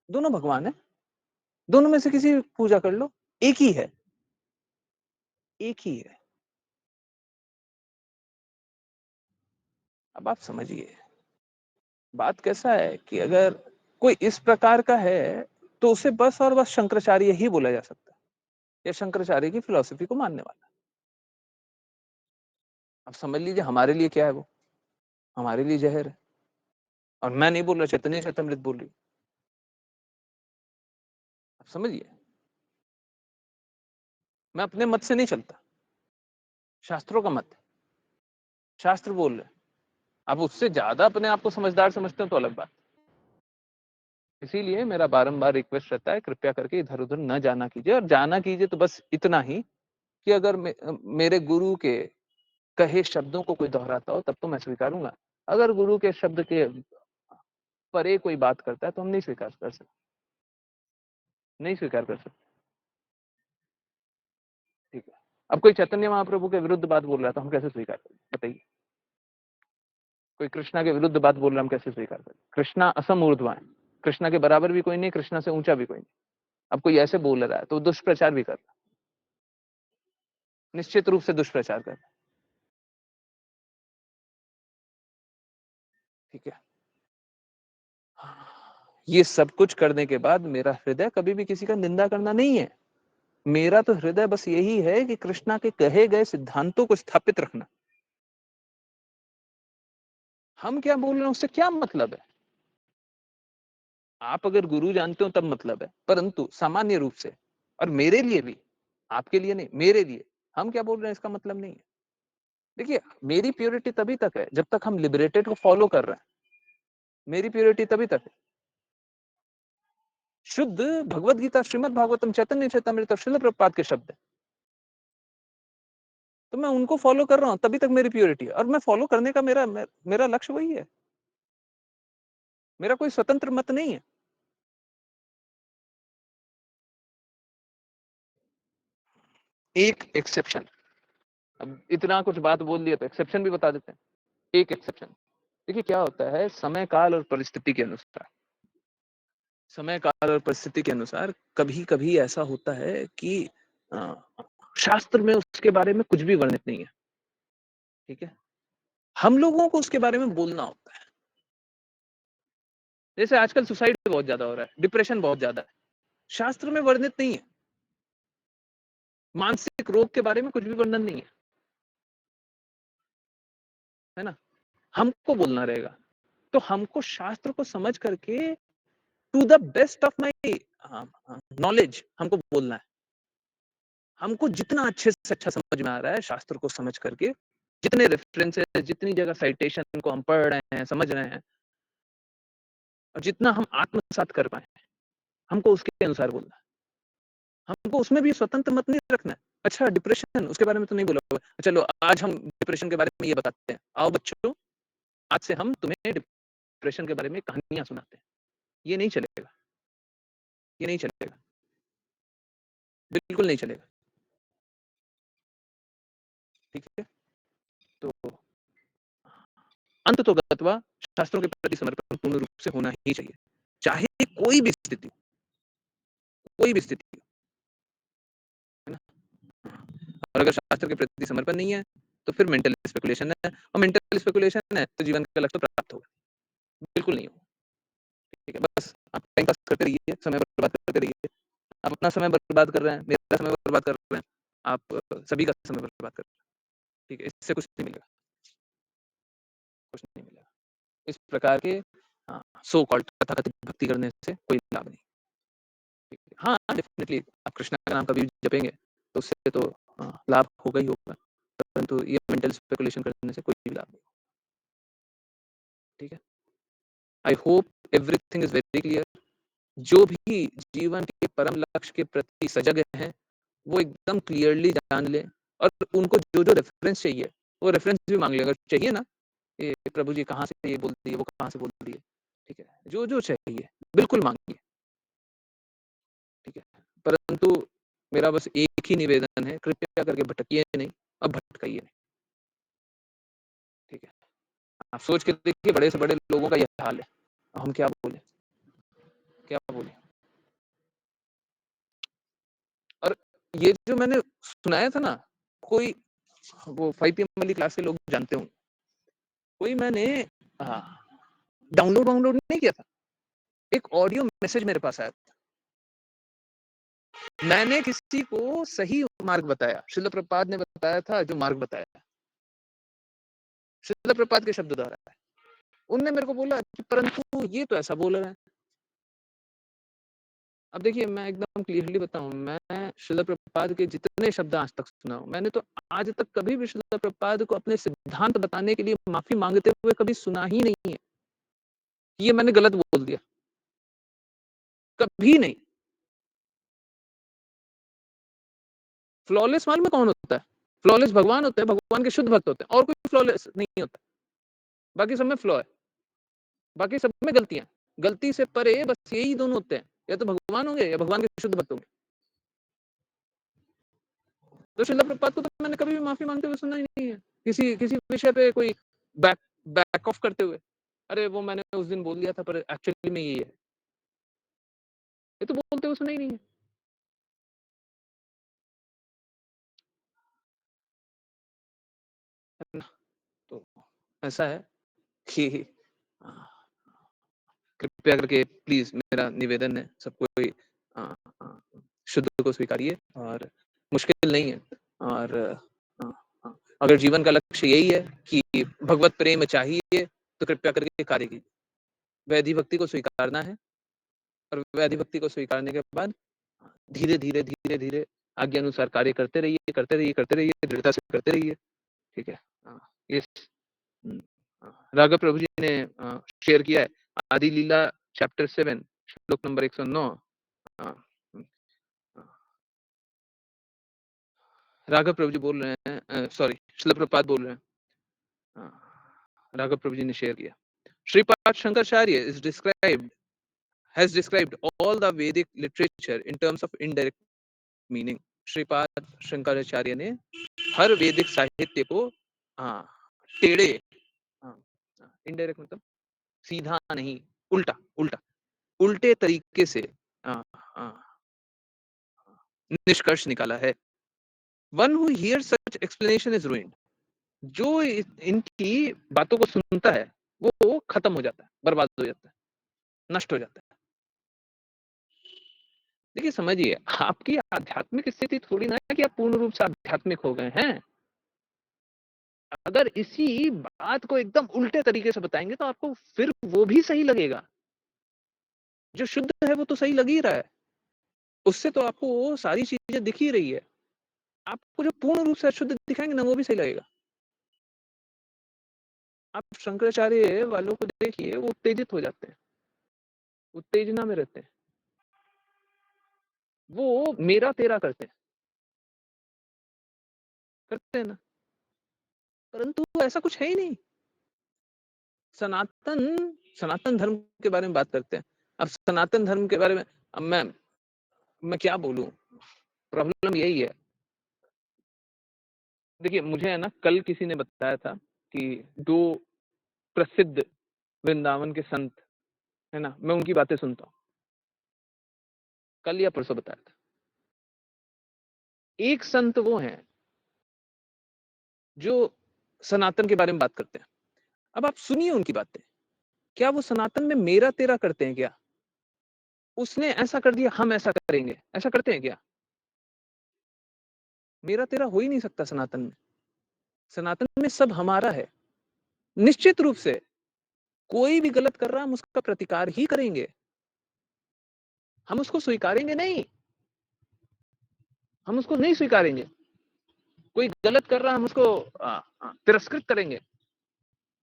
दोनों भगवान हैं, दोनों में से किसी की पूजा कर लो, एक ही है, एक ही है। अब आप समझिए बात कैसा है कि अगर कोई इस प्रकार का है, तो उसे बस और बस शंकराचार्य ही बोला जा सकता है, या शंकराचार्य की फिलॉसफी को मानने वाला। अब समझ लीजिए हमारे लिए क्या है वो? हमारे लिए ज़हर है। और मैं नहीं बोल रहा, चैतन्य चेतामृत बोल रही है। आप समझिए, मैं अपने मत से नहीं चलता, शास्त्रों का मत है। शास्त्र बोल रहे हैं। अब उससे ज़्यादा अपने आप को समझदार समझते हो तो अलग बात। इसीलिए मेरा बारंबार रिक्वेस्ट रहता है, कृपया करके इधर-उधर न जाना कीजिए, और जाना कीजिए तो बस इतना ही कि अगर मेरे गुरु के कहे शब्दों को कोई दोहराता हो तब तो मैं स्वीकारूँगा। अगर गुरु के शब्द के परे कोई बात करता है तो हम नहीं स्वीकार कर सकते, नहीं स्वीकार कर सकते। ठीक है। अब कोई चैतन्य महाप्रभु के विरुद्ध बात बोल रहा है तो हम कैसे स्वीकार करें? बताइए। कोई कृष्णा के विरुद्ध बात बोल रहा है, हम कैसे स्वीकार करें? कृष्णा असम ऊर्ध्व है। कृष्णा के बराबर भी कोई नहीं, कृष्णा से ऊँचा भी कोई नहीं। अब कोई ऐसे बोल रहा है तो दुष्प्रचार भी कर रहा है। निश्चित रूप से दुष्प्रचार कर रहा है। ठीक है। ये सब कुछ करने के बाद मेरा हृदय कभी भी किसी का निंदा करना नहीं है। मेरा तो हृदय बस यही है कि कृष्णा के कहे गए सिद्धांतों को स्थापित रखना। हम क्या बोल रहे हैं उससे क्या मतलब है? आप अगर गुरु जानते हो तब मतलब है, परंतु सामान्य रूप से, और मेरे लिए भी, आपके लिए नहीं, मेरे लिए, हम क्या बोल रहे हैं इसका मतलब नहीं है। देखिए, मेरी प्योरिटी तभी तक है जब तक हम लिबरेटेड को फॉलो कर रहे हैं। मेरी प्योरिटी तभी तक है। शुद्ध भगवत गीता, श्रीमद् भागवतम, चैतन्य चैतामृत और श्रील प्रभुपाद के शब्द है। तो मैं उनको फॉलो कर रहा हूँ, तभी तक मेरी प्योरिटी है, और मैं फॉलो करने का मेरा लक्ष्य वही है। मेरा कोई स्वतंत्र मत नहीं है। एक एक्सेप्शन। अब इतना कुछ बात बोल दिया तो एक्सेप्शन भी बता देते हैं। एक एक्सेप्शन। देखिए क्या होता है, समय काल और परिस्थिति के अनुसार, समय काल और परिस्थिति के अनुसार कभी कभी ऐसा होता है कि अ, शास्त्र में उसके बारे में कुछ भी वर्णित नहीं है। ठीक है। हम लोगों को उसके बारे में बोलना होता है। जैसे आजकल सुसाइड बहुत ज्यादा हो रहा है, डिप्रेशन बहुत ज्यादा है, शास्त्र में वर्णित नहीं है। मानसिक रोग के बारे में कुछ भी वर्णन नहीं है। है ना? हमको बोलना रहेगा। तो हमको शास्त्र को समझ करके to the best of my knowledge हमको बोलना है। हमको जितना अच्छे से अच्छा समझ में आ रहा है शास्त्र को समझ करके, जितने रेफरेंसेस, जितनी जगह साइटेशन को हम पढ़ रहे हैं, समझ रहे हैं, और जितना हम आत्मसात कर पाए, हमको उसके अनुसार बोलना है। हमको उसमें भी स्वतंत्र मत नहीं रखना है। अच्छा डिप्रेशन, उसके बारे में तो नहीं बोला होगा, चलो आज हम डिप्रेशन के बारे में ये बताते हैं। आओ बच्चों, आज से हम तुम्हें डिप्रेशन के बारे में कहानियां सुनाते हैं। ये नहीं चलेगा, ये नहीं चलेगा, बिल्कुल नहीं चलेगा। ठीक है। तो अंत तो गत्वा शास्त्रों के प्रति समर्पण पूर्ण रूप से होना ही चाहिए, चाहे कोई भी स्थिति हो, कोई भी स्थिति हो, है ना? और अगर शास्त्र के प्रति समर्पण नहीं है तो फिर मेंटल स्पेकुलेशन है, और मेंटल स्पेकुलेशन है तो जीवन का लक्ष्य तो प्राप्त होगा बिल्कुल नहीं होगा। ठीक है, बस आप टाइम पास करते रहिए, समय बर्बाद करते रहिए। आप अपना समय बर्बाद कर रहे हैं, मेरा समय बर्बाद कर रहे हैं, आप सभी का समय बर्बाद कर रहे हैं। ठीक है, इससे कुछ नहीं मिलेगा, कुछ नहीं मिलेगा। इस प्रकार के सो कॉल्ड तथाकथित भक्ति करने से कोई लाभ नहीं। हाँ, डेफ़िनिटली आप कृष्णा का नाम कभी भी जपेंगे, तो उससे तो लाभ होगा ही होगा, परंतु ये मेंटल स्पेकुलेशन करने से कोई भी लाभ नहीं। ठीक है? I hope everything is very clear. जो भी जीवन के परम लक्ष्य के प्रति सजग हैं, वो एकदम क्लियरली जान लें, और उनको जो-जो रेफ़रेंस चाहिए, वो रेफ़रेंस भी माँग लें। अगर चाहिए ना, ये प्रभु जी कहाँ से ये बोल दिए, वो कहाँ से बोल दिए, ठीक है? जो-जो चाहिए, बिल्कुल माँगिए। ठीक है? परंतु मेरा बस एक ही निवेदन है, कृपया करके भटकिए नहीं, अब भटकाइए नहीं। ठीक है? आप सोच के देखिए, बड़े से बड़े लोगों का यह हाल है। अब हम क्या बोलें? क्या बोलें? और ये जो मैंने सुनाया था ना, कोई वो 5 पीएम वाली क्लास के लोग जानते होंगे। कोई मैंने हाँ, डाउनलोड नहीं किया था। एक ऑडियो मैसेज मेरे पास आया था। मैंने किसी को सही मार्ग बताया। श्रील प्रभुपाद ने बताया था जो मार्ग बताया। श्रील प्रभुपाद के शब्द दोहराए। उनने मेरे को बोला कि परंतु ये तो ऐसा बोल रहा है। अब देखिए मैं एकदम क्लियरली बताऊं, मैं श्रील प्रभुपाद के जितने शब्द आज तक सुना हूं, मैंने तो आज तक कभी भी श्रील प्रभुपाद को अपने सिद्धांत बताने के लिए माफी मांगते हुए कभी सुना ही नहीं है। ये मैंने गलत बोल दिया, कभी नहीं। फ्लॉलेस मालूम है कौन होता है? फ्लॉलेस भगवान होते हैं, भगवान के शुद्ध भक्त होते हैं, और कोई फ्लॉलेस नहीं होता। बाकी सब में फ्लॉ है, बाकी सब में गलतियां। गलती से परे बस यही दोनों होते हैं, या तो भगवान होंगे या भगवान के शुद्ध भक्त होंगे। तो श्रील प्रभुपाद को तो मैंने कभी भी माफी मांगते हुए सुना ही नहीं है, किसी किसी विषय पे कोई बैक बैक ऑफ करते हुए। अरे वो मैंने उस दिन बोल दिया था पर एक्चुअली में यही है, ये तो बोलते हुए सुना ही नहीं है। तो ऐसा है कि आ, कृपया करके प्लीज मेरा निवेदन है, सबको आ, आ, शुद्ध को स्वीकारिए, और मुश्किल नहीं है। और आ, आ, अगर जीवन का लक्ष्य यही है कि भगवत प्रेम चाहिए, तो कृपया करके कार्य कीजिए। वैधि भक्ति को स्वीकारना है, और वैधि भक्ति को स्वीकारने के बाद धीरे धीरे धीरे धीरे आज्ञा अनुसार कार्य करते रहिए, करते रहिए, करते रहिए, दृढ़ता से करते रहिए। ठीक है। ये राघव प्रभु जी ने शेयर किया है, आदि लीला चैप्टर 7 श्लोक नंबर 109। राघव प्रभु जी बोल रहे हैं, सॉरी श्रील प्रभुपाद बोल रहे हैं, राघव प्रभु जी ने शेयर किया। Shripad Shankaracharya is described has described all the Vedic literature in terms of indirect meaning। Shripad Shankaracharya ने हर वैदिक साहित्य को टेढ़े, इनडायरेक्ट मतलब सीधा नहीं, उल्टा उल्टा उल्टे तरीके से निष्कर्ष निकाला है। One who hears such explanation is ruined। जो इनकी बातों को सुनता है वो खत्म हो जाता है, बर्बाद हो जाता है, नष्ट हो जाता है। देखिए समझिए, आपकी आध्यात्मिक स्थिति थोड़ी ना है कि आप पूर्ण रूप से आध्यात्मिक हो गए हैं। अगर इसी बात को एकदम उल्टे तरीके से बताएंगे तो आपको फिर वो भी सही लगेगा। जो शुद्ध है वो तो सही लग ही रहा है, उससे तो आपको वो सारी चीजें दिख ही रही है। आपको जो पूर्ण रूप से अशुद्ध दिखाएंगे ना, वो भी सही लगेगा। आप शंकराचार्य वालों को देखिए, वो उत्तेजित हो जाते हैं, उत्तेजना में रहते हैं, वो मेरा तेरा करते हैं ना, परंतु ऐसा कुछ है ही नहीं। सनातन सनातन धर्म के बारे में बात करते हैं। अब सनातन धर्म के बारे में अब मैं क्या बोलूं, प्रॉब्लम यही है। देखिए मुझे है ना, कल किसी ने बताया था कि दो प्रसिद्ध वृंदावन के संत है ना, मैं उनकी बातें सुनता हूँ। कल या परसों बताया था। एक संत वो हैं जो सनातन के बारे में बात करते हैं। अब आप सुनिए उनकी बातें, क्या वो सनातन में मेरा तेरा करते हैं क्या? उसने ऐसा कर दिया, हम ऐसा करेंगे, ऐसा करते हैं क्या? मेरा तेरा हो ही नहीं सकता सनातन में। सनातन में सब हमारा है। निश्चित रूप से कोई भी गलत कर रहा है, हम उसका प्रतिकार ही करेंगे, हम उसको स्वीकारेंगे नहीं, हम उसको नहीं स्वीकारेंगे। कोई गलत कर रहा है, हम उसको तिरस्कृत करेंगे,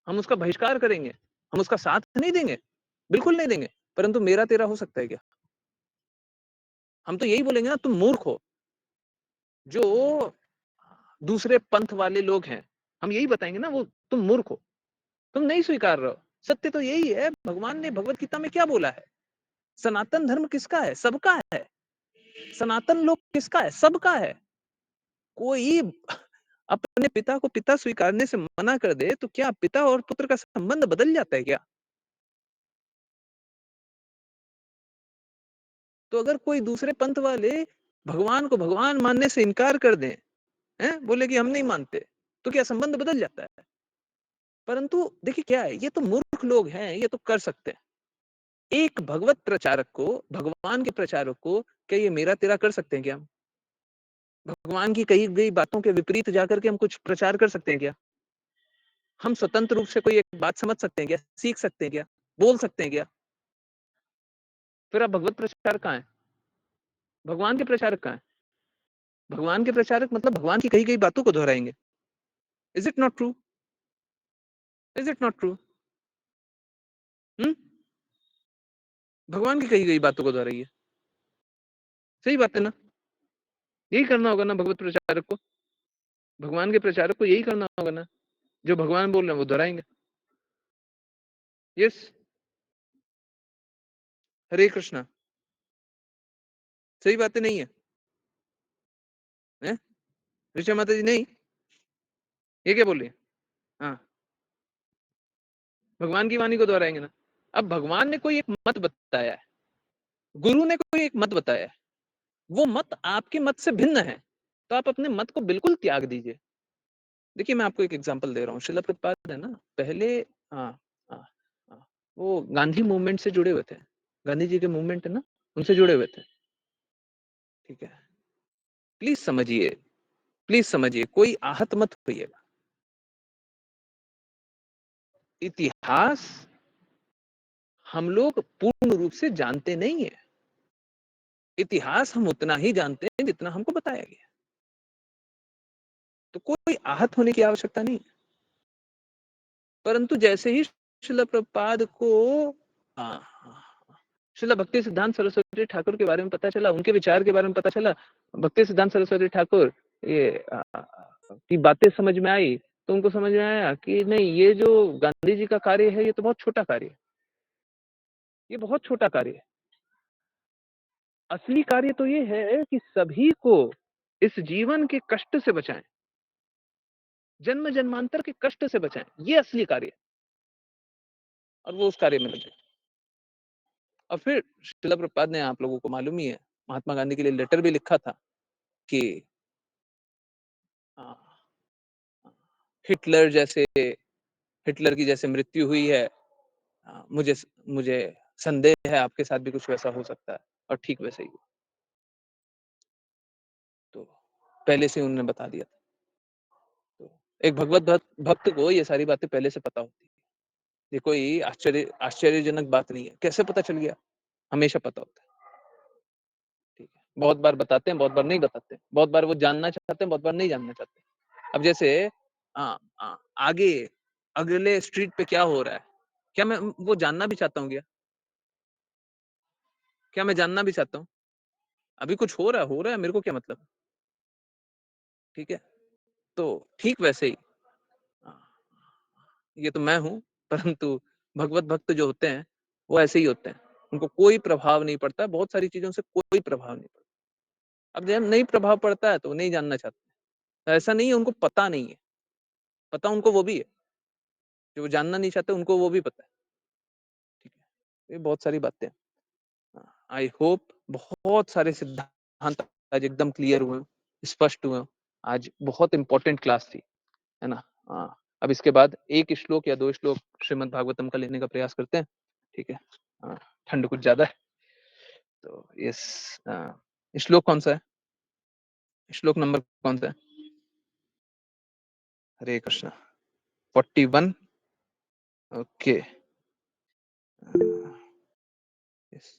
हम उसका बहिष्कार करेंगे, हम उसका साथ नहीं देंगे, बिल्कुल नहीं देंगे। परंतु मेरा तेरा हो सकता है क्या? हम तो यही बोलेंगे ना, तुम मूर्ख हो। जो दूसरे पंथ वाले लोग हैं, हम यही बताएंगे ना, वो तुम मूर्ख हो, तुम नहीं स्वीकार रहे हो। सत्य तो यही है। भगवान ने भगवत गीता में क्या बोला है? सनातन धर्म किसका है? सबका है। सनातन लोक किसका है? सबका है। कोई अपने पिता को पिता स्वीकारने से मना कर दे तो क्या पिता और पुत्र का संबंध बदल जाता है क्या? तो अगर कोई दूसरे पंथ वाले भगवान को भगवान मानने से इनकार कर दें, हैं, बोले कि हम नहीं मानते, तो क्या संबंध बदल जाता है? परंतु देखिए क्या है, ये तो मूर्ख मूर्ख लोग हैं ये तो कर सकते हैं। एक भगवत प्रचारक को, भगवान के प्रचारक को क्या ये मेरा तेरा कर सकते हैं क्या हम? भगवान की कही गई बातों के विपरीत जाकर के हम कुछ प्रचार कर सकते हैं क्या? हम स्वतंत्र रूप से कोई एक बात समझ सकते हैं क्या? सीख सकते हैं क्या? बोल सकते हैं क्या? फिर आप भगवत प्रचारक कहाँ हैं? भगवान के प्रचारक कहाँ हैं? भगवान के प्रचारक मतलब भगवान की कही गई बातों को दोहराएँगे। Is it not true? Is it not true? हुँ? भगवान की कही गई बातों को दोहराइए। सही बात है ना? यही करना होगा ना भगवत प्रचारक को। भगवान के प्रचारक को यही करना होगा ना। जो भगवान बोल रहे हैं वो दोहराएँगे। यस, हरे कृष्णा। सही बात है नहीं है? हैं? ऋचा माता जी नहीं? ये क्या बोल रही हैं? हाँ, भगवान की वाणी को दोहराएँगे ना। अब भगवान ने कोई एक मत बताया है, गुरु ने कोई एक मत बताया है, वो मत आपके मत से भिन्न है, तो आप अपने मत को बिल्कुल त्याग दीजिए। देखिए मैं आपको एक एग्ज़ाम्पल दे रहा हूँ, शिला प्रभुपाद है ना, पहले हाँ, हाँ, हाँ, वो गांधी मूवमेंट से जुड़े हुए थे। गांधी जी के मूवमेंट है ना, उनसे जुड़े हुए थे, ठीक है। प्लीज़ समझिए, कोई आहत मत होइएगा। इतिहास हम लोग पूर्ण रूप से जानते नहीं हैं। इतिहास हम उतना ही जानते हैं जितना हमको बताया गया है। तो कोई आहत होने की आवश्यकता नहीं है। परंतु जैसे ही शिला प्रभुपाद को हाँ, हाँ, शिला भक्ति सिद्धांत सरस्वती ठाकुर के बारे में पता चला, उनके विचार के बारे में पता चला, भक्ति सिद्धांत सरस्वती ठाकुर ये की बातें समझ में आई, तो उनको समझ में आया कि नहीं ये जो गांधी जी का कार्य है ये तो बहुत छोटा कार्य है। ये बहुत छोटा कार्य है। असली कार्य तो ये है कि सभी को इस जीवन के कष्ट से बचाएं, जन्म जन्मांतर के कष्ट से बचाएं। ये असली कार्य है और वो उस कार्य में लगे। और फिर शिला प्रभुपाद ने आप लोगों को मालूम ही है, महात्मा गांधी के लिए लेटर भी लिखा था कि हाँ, हिटलर जैसे हिटलर की जैसे मृत्यु हुई है, मुझे मुझे संदेह है आपके साथ भी कुछ वैसा हो सकता है और ठीक वैसा ही हुआ। तो पहले से उन्होंने बता दिया था। तो एक भक्त को ये सारी बातें पहले से पता होती है। ये कोई आश्चर्यजनक बात नहीं है। कैसे पता चल गया? हमेशा पता होता है। ठीक है। बहुत बार बताते हैं, बहुत बार नहीं बताते। बहुत बार वो जानना चाहते हैं, बहुत बार नहीं जानना चाहते। अब जैसे आगे अगले स्ट्रीट पे क्या हो रहा है? क्या मैं वो जानना भी चाहता हूँ क्या? क्या मैं जानना भी चाहता हूँ? अभी कुछ हो रहा है, मेरे को क्या मतलब? ठीक है? तो ठीक वैसे ही अ, ये तो मैं हूँ, परंतु भगवत भक्त जो होते हैं, वो ऐसे ही होते हैं। उनको कोई प्रभाव नहीं पड़ता, बहुत सारी चीज़ों से कोई प्रभाव नहीं पड़ता। अब जब नहीं प्रभाव पड़ता है, तो वो नहीं जानना चाहते। ऐसा नहीं है उनको पता नहीं है, पता उनको वो भी है। जो जानना नहीं चाहते, उनको वो भी पता है। ठीक है? ये बहुत सारी बातें हैं। आई होप बहुत सारे सिद्धांत आज एकदम क्लियर हुए, स्पष्ट हुए। आज बहुत इम्पोर्टेंट क्लास थी, है ना? अब इसके बाद 1 श्लोक या 2 श्लोक श्रीमद् भागवतम का लेने का प्रयास करते हैं, ठीक है? ठंड कुछ ज़्यादा है, तो यस श्लोक कौन-सा है? श्लोक नंबर कौन-सा है? हरे कृष्णा 41 ओके। यस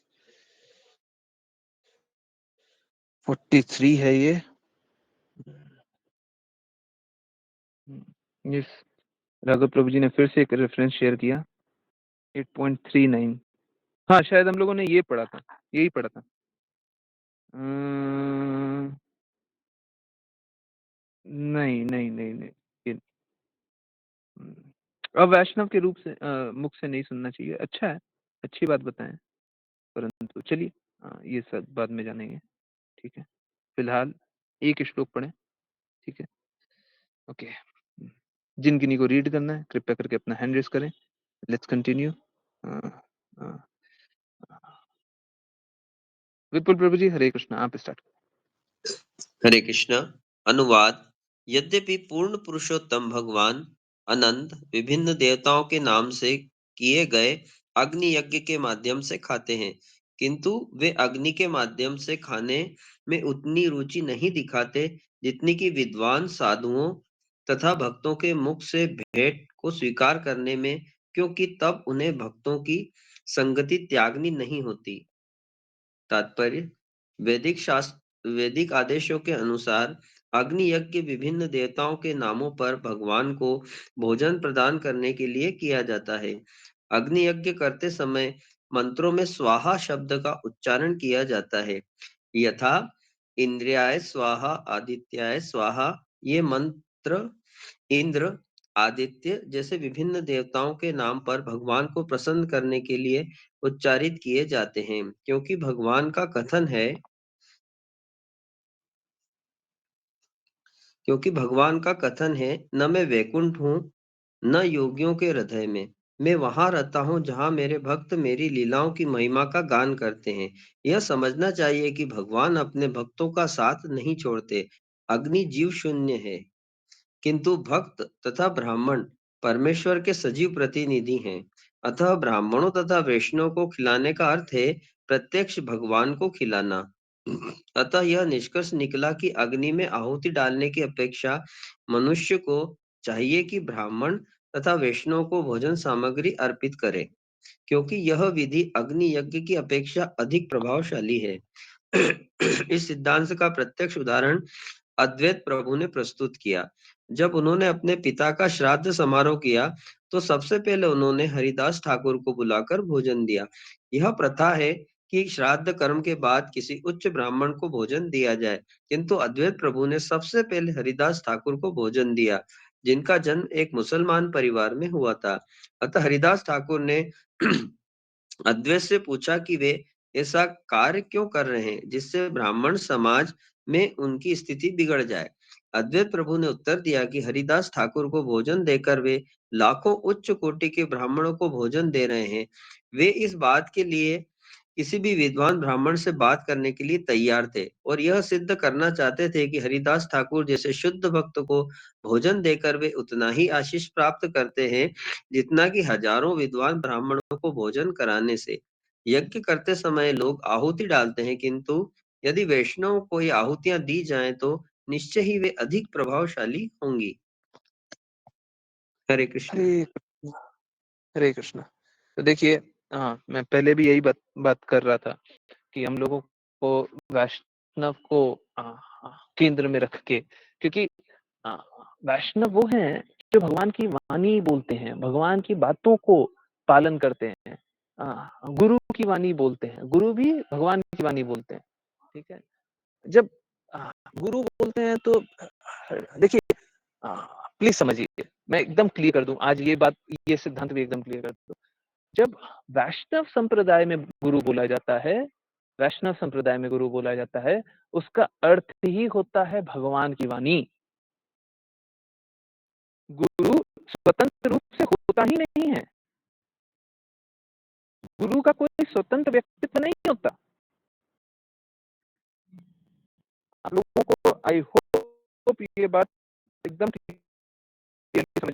43 है ये। यस राघव प्रभु जी ने फिर से एक रेफरेंस शेयर किया 8.39 हाँ, शायद हम लोगों ने ये पढ़ा था, यही पढ़ा था। नहीं, नहीं, नहीं, नहीं। ये अवैष्णव के रूप से मुख से नहीं सुनना चाहिए। अच्छा है, अच्छी बात बताएँ, परंतु चलिए ये सब बाद में जानेंगे, ठीक है? फिलहाल एक श्लोक पढ़ें, ठीक है? ओके। जिन किन्हीं को रीड करना है, कृपया करके अपना हैंड रेज़ करें। Let's continue. Uh uh, Vipul Prabhu ji, Hare Krishna, आप स्टार्ट हरे कृष्णा अनुवाद यद्यपि पूर्ण पुरुषोत्तम भगवान अनंत विभिन्न देवताओं के नाम से किए गए अग्नि यज्ञ के माध्यम से खाते हैं, किंतु वे अग्नि के माध्यम से खाने में उतनी रुचि नहीं दिखाते जितनी कि विद्वान साधुओं तथा भक्तों के मुख से भेंट को स्वीकार करने में, क्योंकि तब उन्हें भक्तों की संगति त्यागनी नहीं होती। तात्पर्य: वैदिक आदेशों के अनुसार अग्नि यज्ञ विभिन्न देवताओं के नामों पर भगवान को भोजन प्रदान करने के लिए किया जाता है। अग्नि यज्ञ करते समय मंत्रों में स्वाहा शब्द का उच्चारण किया जाता है, यथा इंद्रियाय स्वाहा, आदित्याय स्वाहा। ये मंत्र इंद्र, आदित्य जैसे विभिन्न देवताओं के नाम पर भगवान को प्रसन्न करने के लिए उच्चारित किए जाते हैं, क्योंकि भगवान का कथन है, न मैं वैकुंठ हूँ, न योगियों के हृदय में। मैं वहां रहता हूँ जहाँ मेरे भक्त मेरी लीलाओं की महिमा का गान करते हैं। यह समझना चाहिए कि भगवान अपने भक्तों का साथ नहीं छोड़ते। अग्नि जीव शून्य है, किंतु भक्त तथा ब्राह्मण परमेश्वर के सजीव प्रतिनिधि हैं। अतः ब्राह्मणों तथा वैष्णव को खिलाने का अर्थ है प्रत्यक्ष भगवान को खिलाना। अतः यह निष्कर्ष निकला कि अग्नि में आहुति डालने की अपेक्षा मनुष्य को चाहिए कि ब्राह्मण तथा वैष्णव को भोजन सामग्री अर्पित करे, क्योंकि यह विधि अग्नि यज्ञ की अपेक्षा अधिक प्रभावशाली है। इस सिद्धांत का प्रत्यक्ष उदाहरण अद्वैत प्रभु ने प्रस्तुत किया। जब उन्होंने अपने पिता का श्राद्ध समारोह किया, तो सबसे पहले उन्होंने हरिदास ठाकुर को बुलाकर भोजन दिया। यह प्रथा है कि श्राद्ध कर्म के बाद किसी उच्च ब्राह्मण को भोजन दिया जाए, किंतु अद्वैत प्रभु ने सबसे पहले हरिदास ठाकुर को भोजन दिया, जिनका जन्म एक मुसलमान परिवार में हुआ था। अतः हरिदास ठाकुर ने अद्वैत से पूछा कि वे ऐसा कार्य क्यों कर रहे हैं जिससे ब्राह्मण समाज में उनकी स्थिति बिगड़ जाए। अद्वैत प्रभु ने उत्तर दिया कि हरिदास ठाकुर को भोजन देकर वे लाखों उच्च कोटि के ब्राह्मणों को भोजन दे रहे हैं। वे इस बात के लिए किसी भी विद्वान ब्राह्मण से बात करने के लिए तैयार थे और यह सिद्ध करना चाहते थे कि हरिदास ठाकुर जैसे शुद्ध भक्त को भोजन देकर वे उतना ही आशीष प्राप्त करते हैं जितना कि हजारों विद्वान ब्राह्मणों को भोजन कराने से। यज्ञ करते समय लोग आहुति डालते हैं, किंतु यदि वैष्णव को ये आहुतियां दी जाएं तो निश्चय ही वे अधिक प्रभावशाली होंगी। हरे कृष्ण। हरे कृष्ण, हरे कृष्ण। तो देखिए, हाँ, मैं पहले भी यही बात कर रहा था कि हम लोगों को वैष्णव को केंद्र में रख के, क्योंकि वैष्णव वो हैं जो भगवान की वाणी बोलते हैं, भगवान की बातों को पालन करते हैं। गुरु की वाणी बोलते हैं, गुरु भी भगवान की वाणी बोलते हैं। ठीक है, जब गुरु बोलते हैं तो देखिए, प्लीज समझिए, मैं एकदम क्लियर कर दूं आज ये बात, ये सिद्धांत भी एकदम क्लियर कर दूं। जब वैष्णव संप्रदाय में गुरु बोला जाता है, वैष्णव संप्रदाय में गुरु बोला जाता है, उसका अर्थ ही होता है भगवान की वाणी। गुरु स्वतंत्र रूप से होता ही नहीं है, गुरु का कोई स्वतंत्र व्यक्तित्व नहीं होता। आप लोगों को आई होप ये बात एकदम क्लियर समझ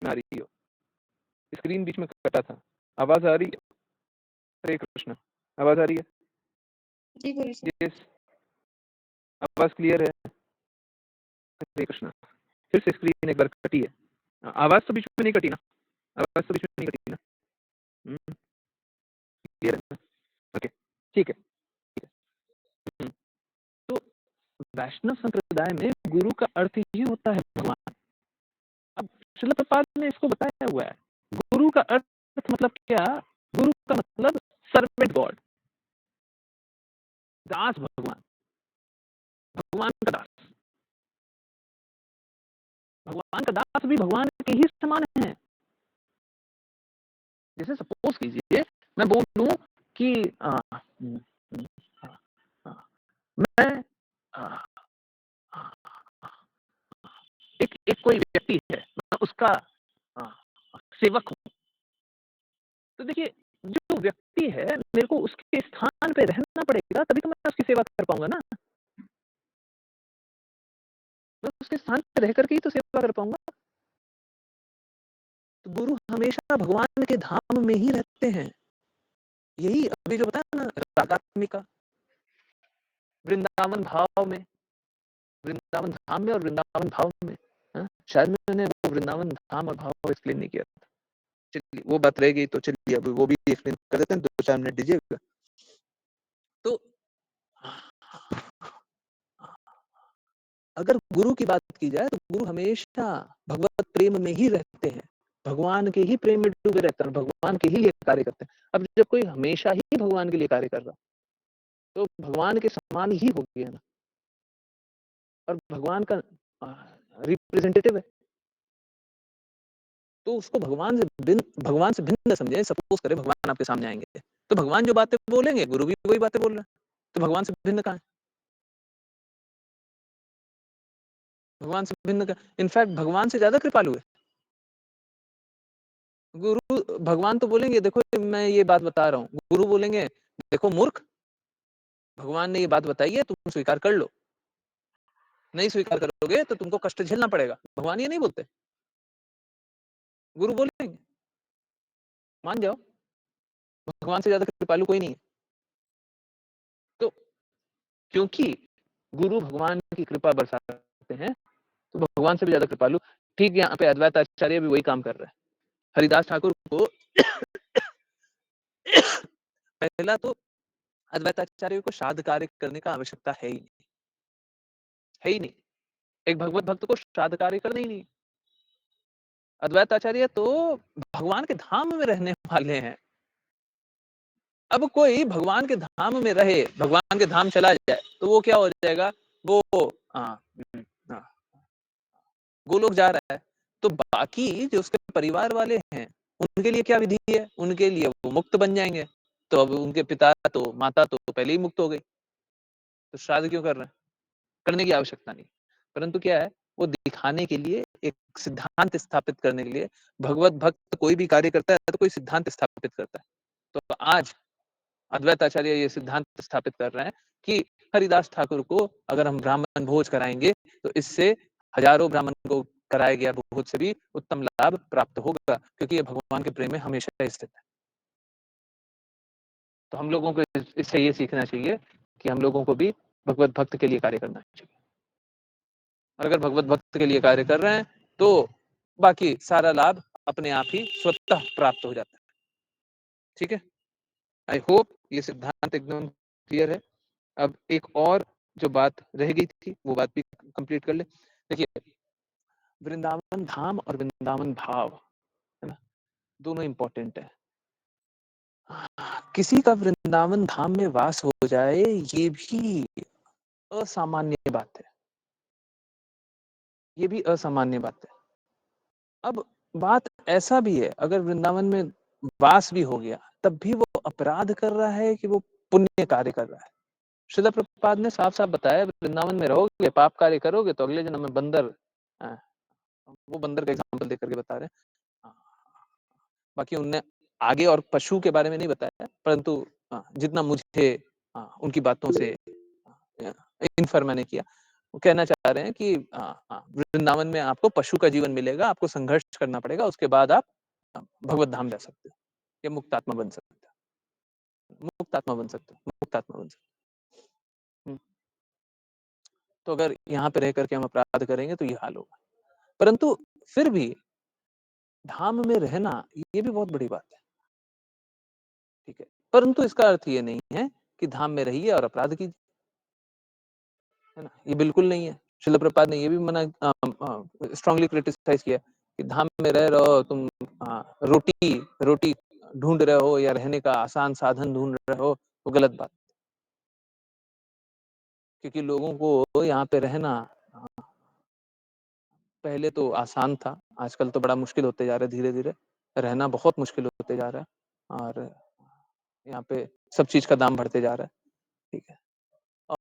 में आ रही हो। स्क्रीन बीच में कटा था, आवाज आ रही है? हरे कृष्ण, आवाज आ रही है? जी गुरु सर। यस, आवाज क्लियर है? हरे कृष्ण। फिर से स्क्रीन एक बार कटी है, आवाज तो बीच में नहीं कटी ना? आवाज तो बीच में नहीं कटी ना? क्लियर है? ओके, ठीक है। तो वैष्णव संप्रदाय में गुरु का अर्थ ही होता है भगवान। अब श्रील प्रभुपाद ने इसको बताया हुआ है, गुरु का अर्थ मतलब क्या? गुरु का मतलब सर्वेंट गॉड, दास भगवान, भगवान का दास। भगवान का दास भी भगवान के ही समान है। जैसे सपोज कीजिए मैं बोलूं कि मैं एक कोई व्यक्ति है, मैं उसका सेवक हूं। तो देखिए, जो व्यक्ति है मेरे को उसके स्थान पे रहना पड़ेगा, तभी तो मैं उसकी सेवा कर पाऊंगा ना। मैं उसके स्थान पे रह करके ही तो सेवा कर पाऊंगा। तो गुरु हमेशा भगवान के धाम में ही रहते हैं। यही अभी जो बताया ना रागात्मिका, वृंदावन भाव में, वृंदावन धाम में और वृंदावन भाव में। हाँ? शायद मैंने वो वृंदावन धाम और भाव एक्सप्लेन नहीं किया था। चलिए वो बात रह गई तो चलिए अब वो भी एक्सप्लेन कर देते हैं, 2-4 मिनट दीजिएगा। तो अगर गुरु की बात की जाए तो गुरु हमेशा भगवत प्रेम में ही रहते हैं, भगवान के ही प्रेम में डूबे रहते हैं, भगवान के ही लिए कार्य करते हैं। अब जब कोई हमेशा ही भगवान के लिए कार्य कर रहा तो भगवान के समान ही हो गया ना, और भगवान का रिप्रेजेंटेटिव है, तो उसको भगवान से भिन्न समझे। सपोज करें भगवान आपके सामने आएंगे तो भगवान जो बातें बोलेंगे गुरु भी वही बातें बोल रहे हैं, तो भगवान से भिन्न कहाँ है? भगवान से भिन्न का इनफैक्ट भगवान से ज्यादा कृपालु है गुरु। भगवान तो बोलेंगे देखो मैं ये बात बता रहा हूँ, गुरु बोलेंगे देखो मूर्ख, भगवान ने ये बात बताई है तुम स्वीकार कर लो, नहीं स्वीकार करोगे तो तुमको कष्ट झेलना पड़ेगा। भगवान ये नहीं बोलते, गुरु बोलेंगे मान जाओ, भगवान से ज्यादा कृपालु कोई नहीं है। तो क्योंकि गुरु भगवान की कृपा बरसाते हैं तो भगवान से भी ज्यादा कृपालु। ठीक यहाँ पे अद्वैत आचार्य भी वही काम कर रहे हैं। हरिदास ठाकुर को पहला तो अद्वैत आचार्य को श्राद्ध कार्य करने का आवश्यकता है ही नहीं, है ही नहीं। एक भगवत भक्त को श्राद्ध कार्य करना ही नहीं। अद्वैत आचार्य तो भगवान के धाम में रहने वाले हैं। अब कोई भगवान के धाम में रहे, भगवान के धाम चला जाए तो वो क्या हो जाएगा, वो गोलोक जा रहा है। तो बाकी जो उसके परिवार वाले हैं उनके लिए क्या विधि है, उनके लिए वो मुक्त बन जाएंगे। तो अब उनके पिता तो माता तो पहले ही मुक्त हो गई, तो श्राद्ध क्यों कर रहे हैं? करने की आवश्यकता नहीं। परंतु क्या है, वो दिखाने के लिए, एक सिद्धांत स्थापित करने के लिए। भगवत भक्त कोई भी कार्य करता है तो कोई सिद्धांत स्थापित करता है। तो आज अद्वैत आचार्य ये सिद्धांत स्थापित कर रहे हैं कि हरिदास ठाकुर को अगर हम ब्राह्मण भोज कराएंगे तो इससे हजारों ब्राह्मण को कराया गया भोज से भी उत्तम लाभ प्राप्त होगा, क्योंकि ये भगवान के प्रेम में हमेशा स्थित है। तो हम लोगों को इससे ये सीखना चाहिए कि हम लोगों को भी भगवत भक्त के लिए कार्य करना चाहिए। और अगर भगवत भक्त के लिए कार्य कर रहे हैं तो बाकी सारा लाभ अपने आप ही स्वतः प्राप्त हो जाता है। ठीक है, आई होप ये सिद्धांत एकदम क्लियर है। अब एक और जो बात रह गई थी वो बात भी कंप्लीट कर ले। देखिए, वृंदावन धाम और वृंदावन भाव है ना, दोनों इंपॉर्टेंट है। किसी का वृंदावन धाम में वास हो जाए ये भी असामान्य बात है, ये भी असामान्य बात है। अब बात ऐसा भी है, अगर वृंदावन में वास भी हो गया तब भी वो अपराध कर रहा है कि वो पुण्य कार्य कर रहा है। श्रील प्रभुपाद ने साफ साफ बताया, वृंदावन में रहोगे पाप कार्य करोगे तो अगले जन्म में बंदर, वो बंदर का एग्जाम्पल देकर के बता रहे हैं। बाकी उनने आगे और पशु के बारे में नहीं बताया, परंतु जितना मुझे उनकी बातों से इन्फर मैंने किया, वो कहना चाह रहे हैं कि वृंदावन में आपको पशु का जीवन मिलेगा, आपको संघर्ष करना पड़ेगा, उसके बाद आप भगवत धाम जा सकते हो या मुक्तात्मा बन सकते हो, मुक्तात्मा बन सकते हो, मुक्तात्मा बन सकते हो। तो अगर यहाँ पे रह करके हम अपराध करेंगे तो ये हाल होगा। परंतु फिर भी धाम में रहना ये भी बहुत बड़ी बात है। ठीक है, परंतु इसका अर्थ ये नहीं है कि धाम में रहिए और अपराध कीजिए, है ना, ये बिल्कुल नहीं है। श्रील प्रभुपाद ने ये भी मना स्ट्रांगली क्रिटिसाइज किया कि धाम में रह रहे हो तुम, रोटी रोटी ढूंढ रहे हो या रहने का आसान साधन ढूंढ रहे हो, वो गलत बात। क्योंकि लोगों को यहाँ पे रहना पहले तो आसान था, आजकल तो बड़ा मुश्किल होते जा रहा है, धीरे धीरे रहना बहुत मुश्किल होते जा रहा है। और यहाँ पे सब चीज का दाम बढ़ते जा रहा है। ठीक है,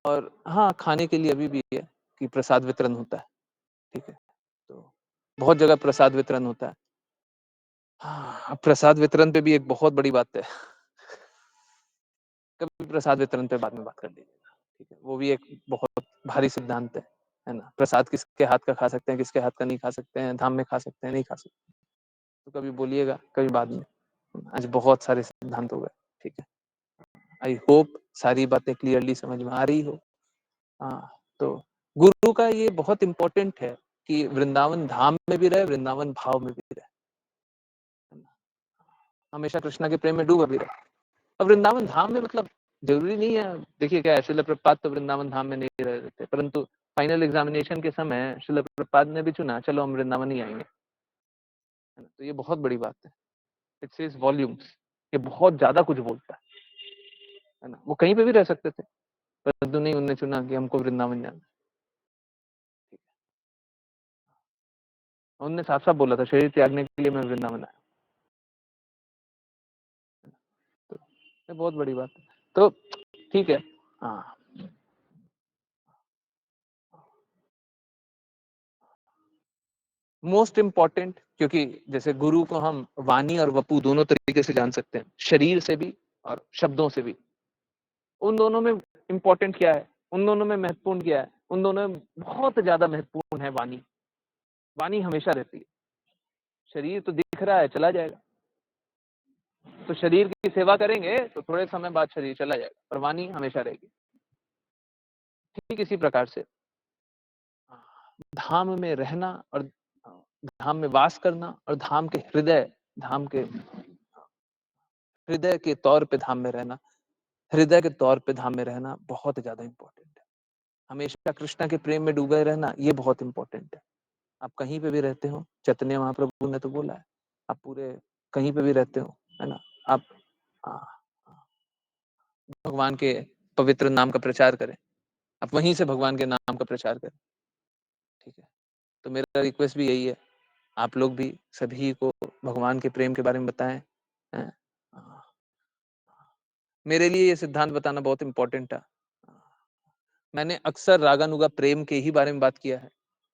और हाँ खाने के लिए अभी भी है कि प्रसाद वितरण होता है। ठीक है, तो बहुत जगह प्रसाद वितरण होता है। हाँ, अब प्रसाद वितरण पे भी एक बहुत बड़ी बात है। कभी प्रसाद वितरण पे बाद में बात कर लीजिएगा। ठीक है, वो भी एक बहुत भारी सिद्धांत है ना। प्रसाद किसके हाथ का खा सकते हैं, किसके हाथ का नहीं खा सकते हैं, धाम में खा सकते हैं, नहीं खा सकते। तो कभी बोलिएगा, कभी बाद में। आज बहुत सारे सिद्धांत हो गए, ठीक है। आई होप सारी बातें क्लियरली समझ में आ रही हो। हाँ, तो गुरु का ये बहुत इंपॉर्टेंट है कि वृंदावन धाम में भी रहे, वृंदावन भाव में भी रहे, हमेशा कृष्णा के प्रेम में डूबा भी रहे। अब वृंदावन धाम में मतलब जरूरी नहीं है, देखिए क्या है, श्रील प्रभुपाद तो वृंदावन धाम में नहीं रह रहे थे, परंतु फाइनल एग्जामिनेशन के समय श्रील प्रभुपाद ने भी चुना, चलो हम वृंदावन ही आएंगे, है ना। तो ये बहुत बड़ी बात है, इट सेज वॉल्यूम्स, ये बहुत ज्यादा कुछ बोलता है ना। वो कहीं पे भी रह सकते थे, परंतु नहीं, उन्होंने चुना कि हमको वृंदावन जाना। उन्होंने साफ साफ बोला था, शरीर त्यागने के लिए मैं वृंदावन आया। तो ये बहुत बड़ी बात है। तो ठीक है, हाँ, मोस्ट इम्पॉर्टेंट, क्योंकि जैसे गुरु को हम वाणी और वपु दोनों तरीके से जान सकते हैं, शरीर से भी और शब्दों से भी। उन दोनों में इम्पोर्टेंट क्या है, उन दोनों में महत्वपूर्ण क्या है, उन दोनों में बहुत ज्यादा महत्वपूर्ण है वाणी। वाणी हमेशा रहती है, शरीर तो दिख रहा है, चला जाएगा। तो शरीर की सेवा करेंगे तो थोड़े समय बाद शरीर चला जाएगा, पर वाणी हमेशा रहेगी। ठीक इसी प्रकार से धाम में रहना और धाम में वास करना और धाम के हृदय के तौर पे धाम में रहना, हृदय के तौर पे धाम में रहना बहुत ज्यादा इंपॉर्टेंट है। हमेशा कृष्णा के प्रेम में डूबे रहना, ये बहुत इंपॉर्टेंट है। आप कहीं पे भी रहते हो, चैतन्य महाप्रभु ने तो बोला है, आप पूरे कहीं पे भी रहते हो, है ना, आप आ, भगवान के पवित्र नाम का प्रचार करें, आप वहीं से भगवान के नाम का प्रचार करें, ठीक है। तो मेरा रिक्वेस्ट भी यही है, आप लोग भी सभी को भगवान के प्रेम के बारे में बताएं, हैं? मेरे लिए ये सिद्धांत बताना बहुत इंपॉर्टेंट था। मैंने अक्सर रागानुगा प्रेम के ही बारे में बात किया है,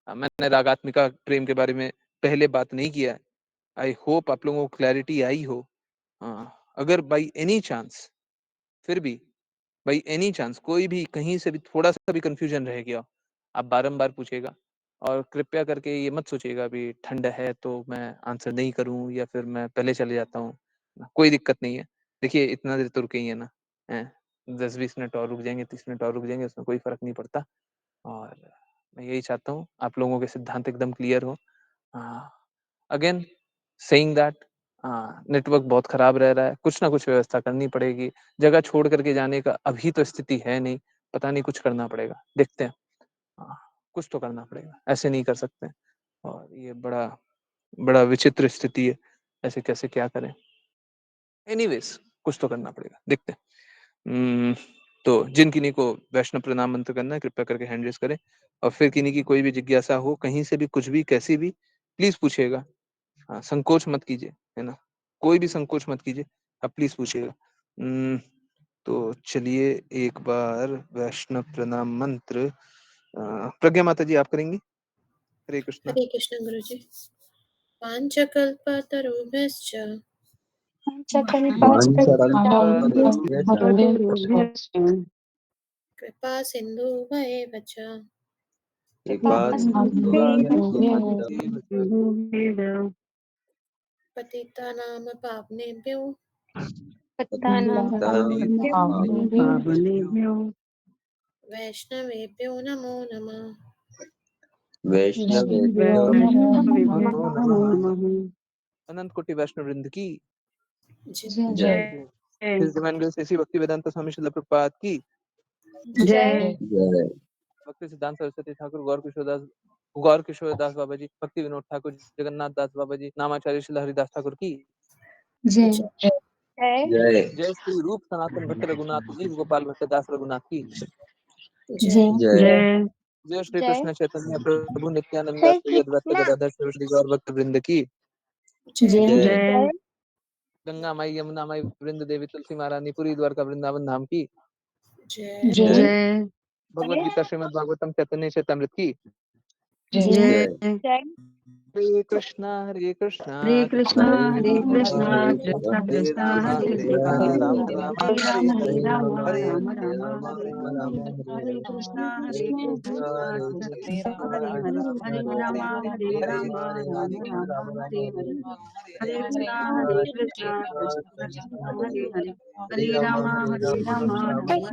मैंने रागात्मिका प्रेम के बारे में पहले बात नहीं किया है। आई होप आप लोगों को क्लैरिटी आई हो। अगर बाई एनी चांस, फिर भी बाई एनी चांस कोई भी कहीं से भी थोड़ा सा भी कंफ्यूजन रह गया, आप बारंबार पूछेगा, और कृपया करके ये मत सोचिएगा अभी ठंड है तो मैं आंसर नहीं करूं या फिर मैं पहले चले जाता हूँ, कोई दिक्कत नहीं है। देखिए इतना देर तो रुके ही है ना, 10-20 मिनट और रुक जाएंगे, 30 मिनट और रुक जाएंगे, उसमें कोई फर्क नहीं पड़ता। और मैं यही चाहता हूँ आप लोगों के सिद्धांत एकदम क्लियर हो। अगेन सेइंग दैट, नेटवर्क बहुत खराब रह रहा है, कुछ ना कुछ व्यवस्था करनी पड़ेगी, जगह छोड़ करके जाने का अभी तो स्थिति है नहीं, पता नहीं, कुछ करना पड़ेगा, देखते हैं। कुछ तो करना पड़ेगा, ऐसे नहीं कर सकते। और ये बड़ा बड़ा विचित्र स्थिति है, ऐसे कैसे क्या करें। एनीवेज कुछ तो करना पड़ेगा, देखते हैं। तो जिन किन्हीं को वैष्णव प्रणाम मंत्र करना है, कृपया करके हैंड रेज करें। और फिर किन्हीं की कोई भी जिज्ञासा हो, कहीं से भी कुछ भी कैसी भी, प्लीज पूछिएगा। हाँ, संकोच मत कीजिए, है ना, कोई भी संकोच मत कीजिए, आप प्लीज पूछिएगा। तो चलिए एक बार वैष्णव प्रणाम मंत्र प्रज्ञा माता जी आप करेंगी। हरे कृष्णा। हरे कृष्ण गुरुजी। पांचकल्पतरुभ्यश्च कृपा सिन्धुभ्येव च पतितानां पावनेभ्यो वैष्णवेभ्यो नमो नमः। अनंत कोटि वैष्णव वृंद की जय जय। His Divine Grace ऐसी भक्ति वेदांत स्वामी श्रील प्रभुपाद की, जय जय। भक्ति सिद्धांत सरस्वती ठाकुर, गौर किशोर दास बाबा जी, भक्ति विनोद ठाकुर, जगन्नाथ दास बाबा जी, नामाचार्य श्री हरिदास ठाकुर की जय जय। जय। श्री रूप सनातन भट्ट रघुनाथ जीव गोपाल भट्ट दास रघुनाथ की जय जय। जय। श्री कृष्ण चैतन्य प्रभु नित्यानंद श्री अद्वैत गदाधर श्री गौर भक्त वृंद की जय। गंगा माई यमुना माई वृंद देवी तुलसी महारानी पुरी द्वारका वृंदावन धाम की जय जय। भगवद गीता श्रीमद भागवतम चैतन्य चैतामृत की जय। हरे कृष्णा हरे कृष्णा हरे कृष्ण कृष्णा कृष्णा हरे हरे कृष्णा हरे कृष्ण हरे कृष्ण राम हरे हरे हरे राम राम राम हरे हरे राम हरे हरे राम हरे राम हरे राम हरे हरे कृष्ण हरे हरे कृष्णा हरे कृष्ण कृष्णा हरे कृष्ण कृष्ण कृष्ण हरे हरे कृष्ण हरे राम हरे हरे राम राम हरे राम हरे हरे हरे कृष्णा हरे कृष्णा कृष्ण कृष्ण हरे हरे हरे राम राम राम हरे हरे।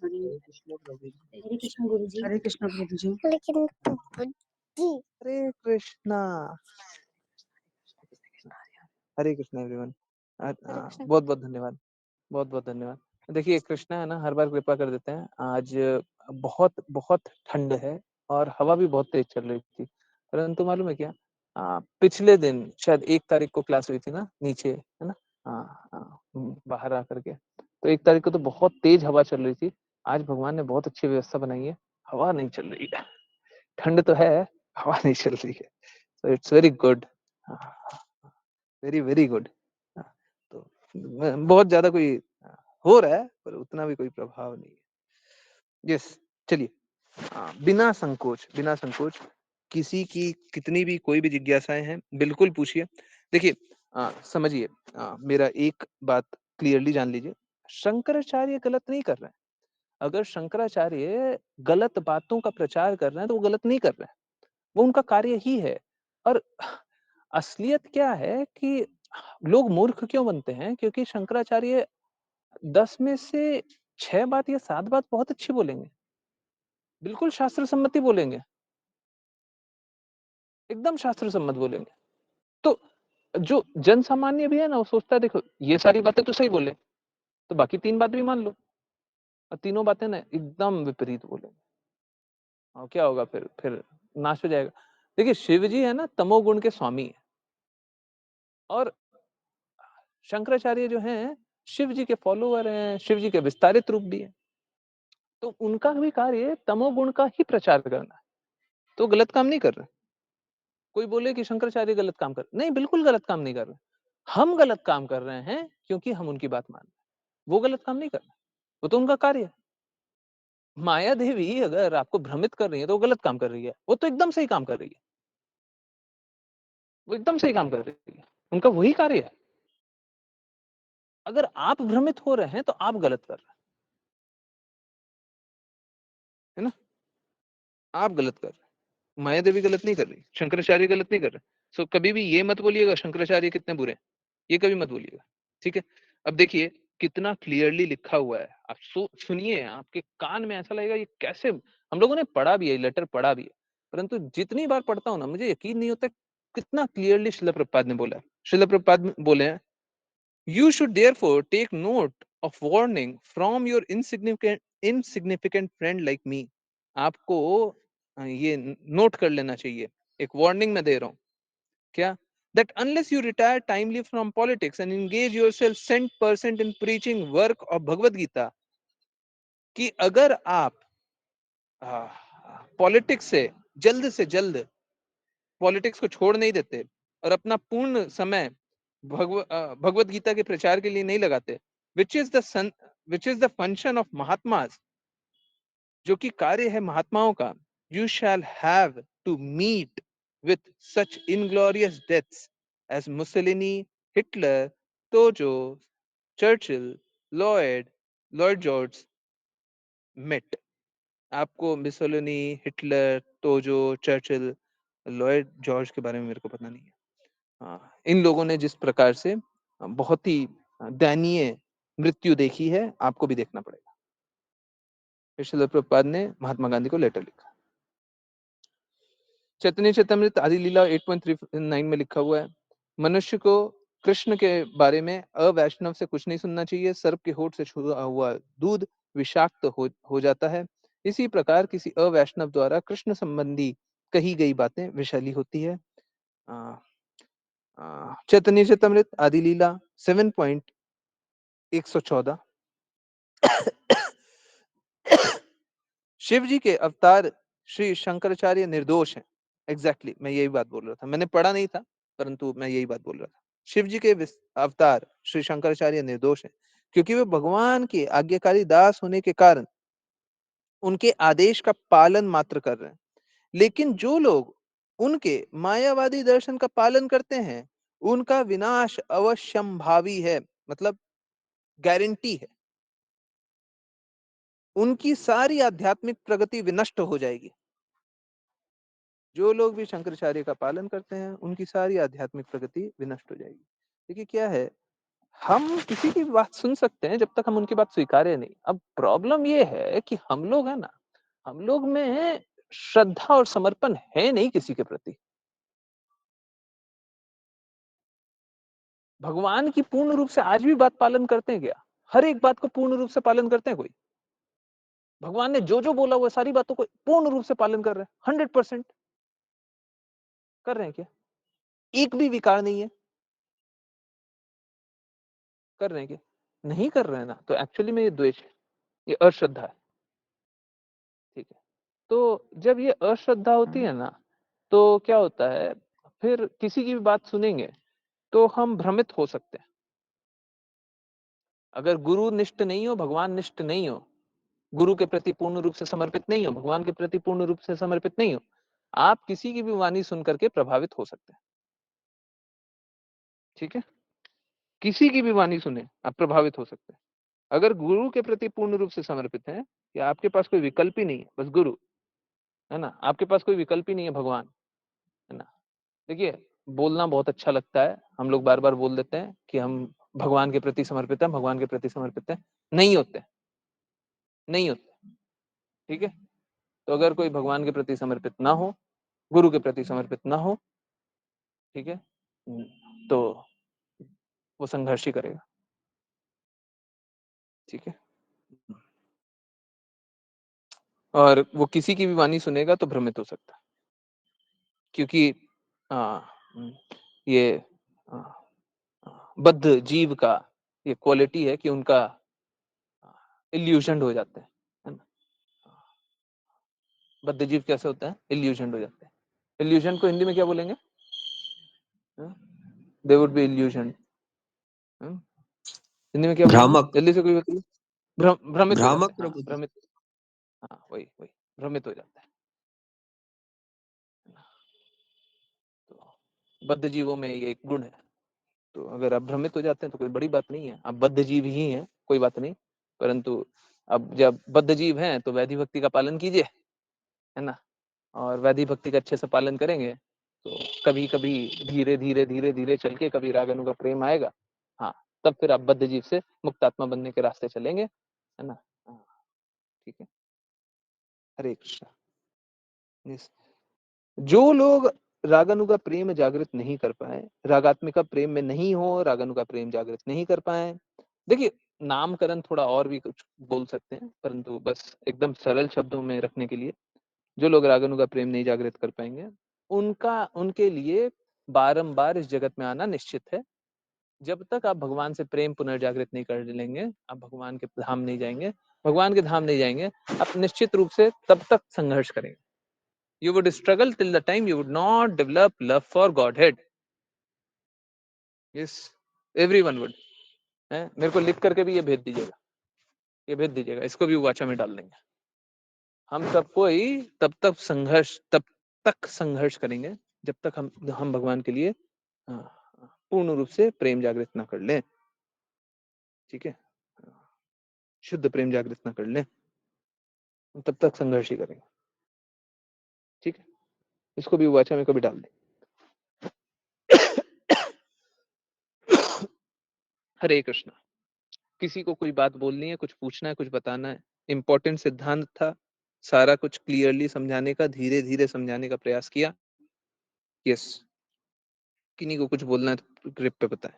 हरे कृष्ण प्रभु जी। हरे कृष्ण गुरु जी। हरे कृष्ण प्रभु जी। हरे कृष्णा हरे कृष्णा एवरीवन। बहुत बहुत धन्यवाद, बहुत बहुत धन्यवाद। देखिए कृष्णा है ना हर बार कृपा कर देते हैं। आज बहुत बहुत ठंड है और हवा भी बहुत तेज चल रही थी, परंतु मालूम है क्या, पिछले दिन शायद 1 तारीख को क्लास हुई थी ना नीचे, है ना, बाहर आकर के, तो 1 तारीख को तो बहुत तेज हवा चल रही थी। आज भगवान ने बहुत अच्छी व्यवस्था बनाई है, हवा नहीं चल रही है। ठंड तो है, हवा नहीं चल रही है, so it's very good, very very good. तो बहुत ज्यादा कोई हो रहा है पर उतना भी कोई प्रभाव नहीं है। यस, चलिए, बिना संकोच किसी की कितनी भी कोई भी जिज्ञासाएं हैं बिल्कुल पूछिए। देखिए, समझिए, मेरा एक बात क्लियरली जान लीजिए, शंकराचार्य गलत नहीं कर रहे हैं। अगर शंकराचार्य गलत बातों का प्रचार कर रहे हैं तो वो गलत नहीं कर रहे हैं, वो उनका कार्य ही है। और असलियत क्या है कि लोग मूर्ख क्यों बनते हैं, क्योंकि शंकराचार्य 10 में से 6 बात या 7 बात बहुत अच्छी बोलेंगे, बिल्कुल शास्त्र सम्मति बोलेंगे, एकदम शास्त्र सम्मत बोलेंगे। तो जो जन सामान्य भी है ना, वो सोचता है देखो ये सारी बातें तो सही बोले, तो बाकी 3 बात भी मान लो, और तीनों बातें ना एकदम विपरीत बोलेंगे, और क्या होगा फिर नाश हो जाएगा। देखिए शिव जी है ना तमोगुण के स्वामी है, और शंकराचार्य जो हैं शिव जी के फॉलोवर हैं, शिव जी के विस्तारित रूप भी है, तो उनका भी कार्य तमोगुण का ही प्रचार करना है, तो गलत काम नहीं कर रहे। कोई बोले कि शंकराचार्य गलत काम कर, नहीं, बिल्कुल गलत काम नहीं कर रहे। हम गलत काम कर रहे हैं क्योंकि हम उनकी बात मान रहे हैं, वो गलत काम नहीं कर रहे, वो तो उनका कार्य है। माया देवी अगर आपको भ्रमित कर रही है तो वो गलत काम कर रही है, वो तो एकदम सही काम कर रही है, वो एकदम सही काम कर रही है, उनका वही कार्य है। अगर आप भ्रमित हो रहे हैं तो आप गलत कर रहे हैं, है ना, आप गलत कर रहे हैं। माया देवी गलत नहीं कर रही, शंकराचार्य गलत नहीं कर रहे। सो कभी भी ये मत बोलिएगा शंकराचार्य कितने बुरे हैं, ये कभी मत बोलिएगा, ठीक है। अब देखिए कितना क्लियरली लिखा हुआ है, आप सुनिए, आपके कान में ऐसा लगेगा ये कैसे, हम लोगों ने पढ़ा भी है, लेटर पढ़ा भी है, परंतु जितनी बार पढ़ता हूं ना मुझे यकीन नहीं होता कितना क्लियरली शिला प्रभुपाद ने बोला है। शिला प्रभुपाद बोले हैं, you should therefore take note of warning from your insignificant friend like me. आपको ये नोट कर लेना चाहिए, एक वार्निंग मैं दे रहा हूँ, क्या, that unless you retire timely from politics and engage yourself 100% in preaching work of Bhagavad Gita, कि अगर आप पॉलिटिक्स से जल्द पॉलिटिक्स को छोड़ नहीं देते और अपना पूर्ण समय भगवत गीता के प्रचार के लिए नहीं लगाते, which is the which is the function of mahatmas, जो कि कार्य है महात्माओं का, you shall have to meet with such inglorious deaths as Mussolini, Hitler, Tojo, Churchill, Lloyd, Lord George met. आपको Mussolini, Hitler, Tojo, Churchill, Lloyd George के बारे में मेरे को पता नहीं है। इन लोगों ने जिस प्रकार से बहुत ही दयनीय मृत्यु देखी है, आपको भी देखना पड़ेगा। श्रील प्रभुपाद ने महात्मा गांधी को लेटर लिखा। चैतन्य चैतन्यमृत आदि लीला 8.39 में लिखा हुआ है, मनुष्य को कृष्ण के बारे में अवैष्णव से कुछ नहीं सुनना चाहिए, सर्प के होठ से छुआ हुआ दूध विषाक्त हो जाता है। इसी प्रकार किसी अवैष्णव द्वारा कृष्ण संबंधी कही गई बातें विषैली होती है। चैतन्य चैतन्यमृत आदि लीला 7.114। शिव जी के अवतार श्री शंकराचार्य निर्दोष हैं। एग्जैक्टली मैं यही बात बोल रहा था, मैंने पढ़ा नहीं था परंतु मैं यही बात बोल रहा था। शिव जी के अवतार श्री शंकराचार्य निर्दोष हैं, क्योंकि वे भगवान के आज्ञाकारी दास होने के कारण उनके आदेश का पालन मात्र कर रहे हैं। लेकिन जो लोग उनके मायावादी दर्शन का पालन करते हैं, उनका विनाश अवश्यंभावी है, मतलब गारंटी है। उनकी सारी आध्यात्मिक प्रगति विनष्ट हो जाएगी। जो लोग भी शंकराचार्य का पालन करते हैं, उनकी सारी आध्यात्मिक प्रगति विनष्ट हो जाएगी। देखिए क्या है, हम किसी की भी बात सुन सकते हैं जब तक हम उनकी बात स्वीकारें नहीं। अब प्रॉब्लम ये है कि हम लोग है ना, हम लोग में श्रद्धा और समर्पण है नहीं किसी के प्रति। भगवान की पूर्ण रूप से आज भी बात पालन करते हैं क्या? हर एक बात को पूर्ण रूप से पालन करते हैं कोई? भगवान ने जो-जो बोला वो सारी बातों को पूर्ण रूप से पालन कर रहे हैं, 100% कर रहे हैं क्या? एक भी विकार नहीं है, कर रहे हैं क्या? नहीं कर रहे हैं ना, तो एक्चुअली में ये द्वेष है, ये अश्रद्धा है, ठीक है? तो जब ये अश्रद्धा होती है ना, तो क्या होता है, फिर किसी की भी बात सुनेंगे, तो हम भ्रमित हो सकते हैं। अगर गुरु निष्ठ नहीं हो, भगवान निष्ठ नहीं हो, गुरु के प्रति पूर्ण रूप से समर्पित नहीं हो, भगवान के प्रति पूर्ण रूप से समर्पित नहीं हो, आप किसी की भी वाणी सुन करके प्रभावित हो सकते हैं, ठीक है? किसी की भी वाणी सुने, आप प्रभावित हो सकते हैं। अगर गुरु के प्रति पूर्ण रूप से समर्पित हैं, या आपके पास कोई विकल्प ही नहीं है, बस गुरु, है ना? आपके पास कोई विकल्प ही नहीं है भगवान, है ना? देखिए, बोलना बहुत अच्छा लगता है, हम लोग बार-बार बोल देते हैं कि हम भगवान के प्रति समर्पित हैं, भगवान के प्रति समर्पित हैं, नहीं होते, नहीं होते, ठीक है? तो अगर कोई भगवान के प्रति समर्पित ना हो, गुरु के प्रति समर्पित ना हो, ठीक है? तो वो संघर्ष ही करेगा, ठीक है? और वो किसी की भी वाणी सुनेगा तो भ्रमित हो सकता है, क्योंकि हाँ, ये बद्ध जीव का ये क्वालिटी है कि उनका इल्यूशन्ड हो जाते हैं, है ना? बद्ध जीव कैसे होता है? इल्यूशन्ड हो जाते हैं। इल्यूशन को हिंदी में क्या बोलेंगे? They would be illusioned. Hindi में क्या बोलेंगे? भ्रामक जल्दी से कोई बताइए। भ्रमित हो जाते भ्रामक हैं, हाँ, प्रभु जी। भ्रमित। हाँ, वही, वही, भ्रमित हो जाता है। तो बद्ध जीवों में ये एक गुण है। तो अगर आप भ्रमित हो जाते हैं तो कोई बड़ी बात नहीं है, आप बद्ध जीव ही हैं, कोई बात नहीं। परंतु अब जब बद्ध जीव हैं तो वैधि भक्ति का पालन कीजिए, है ना? और वैधि भक्ति का अच्छे से पालन करेंगे, तो कभी-कभी धीरे-धीरे, धीरे-धीरे चल के कभी राग अनुगा प्रेम आएगा। हाँ, तब फिर आप बद्ध जीव से मुक्त आत्मा बनने के रास्ते चलेंगे, है ना? हाँ, ठीक है। हरे कृष्ण। यस। जो लोग रागानुगा प्रेम जागृत नहीं कर पाए, रागात्मिका प्रेम में नहीं हो, रागानुगा प्रेम जागृत नहीं कर पाए। देखिए, नामकरण थोड़ा और भी कुछ बोल सकते हैं, परंतु बस एकदम सरल शब्दों में रखने के लिए, जो लोग रागानुगा प्रेम नहीं जागृत कर पाएंगे, उनका उनके लिए बारंबार इस जगत में आना निश्चित है। जब तक आप भगवान से प्रेम पुनर्जागृत नहीं कर लेंगे, आप भगवान के धाम नहीं जाएंगे, भगवान के धाम नहीं जाएंगे, आप निश्चित रूप से तब तक संघर्ष करेंगे। You would struggle till the time you would not develop love for Godhead. Yes, everyone would. है, मेरे को लिख करके भी ये भेज दीजिएगा, ये भेज दीजिएगा, इसको भी वाचा में डाल देंगे। हम सबको ही तब तक संघर्ष करेंगे जब तक हम भगवान के लिए पूर्ण रूप से प्रेम जागृत ना कर लें, ठीक है? शुद्ध प्रेम जागृत ना कर लें, तब तक संघर्ष ही करेंगे, ठीक है? इसको भी वाचा में कभी डाल दें। हरे कृष्णा। किसी को कोई बात बोलनी है, कुछ पूछना है, कुछ बताना है, इम्पोर्टेंट सिद्धांत था, सारा कुछ क्लियरली समझाने का, धीरे-धीरे समझाने का प्रयास किया। यस, किन्हीं को कुछ बोलना है तो ग्रिप पे बताएं।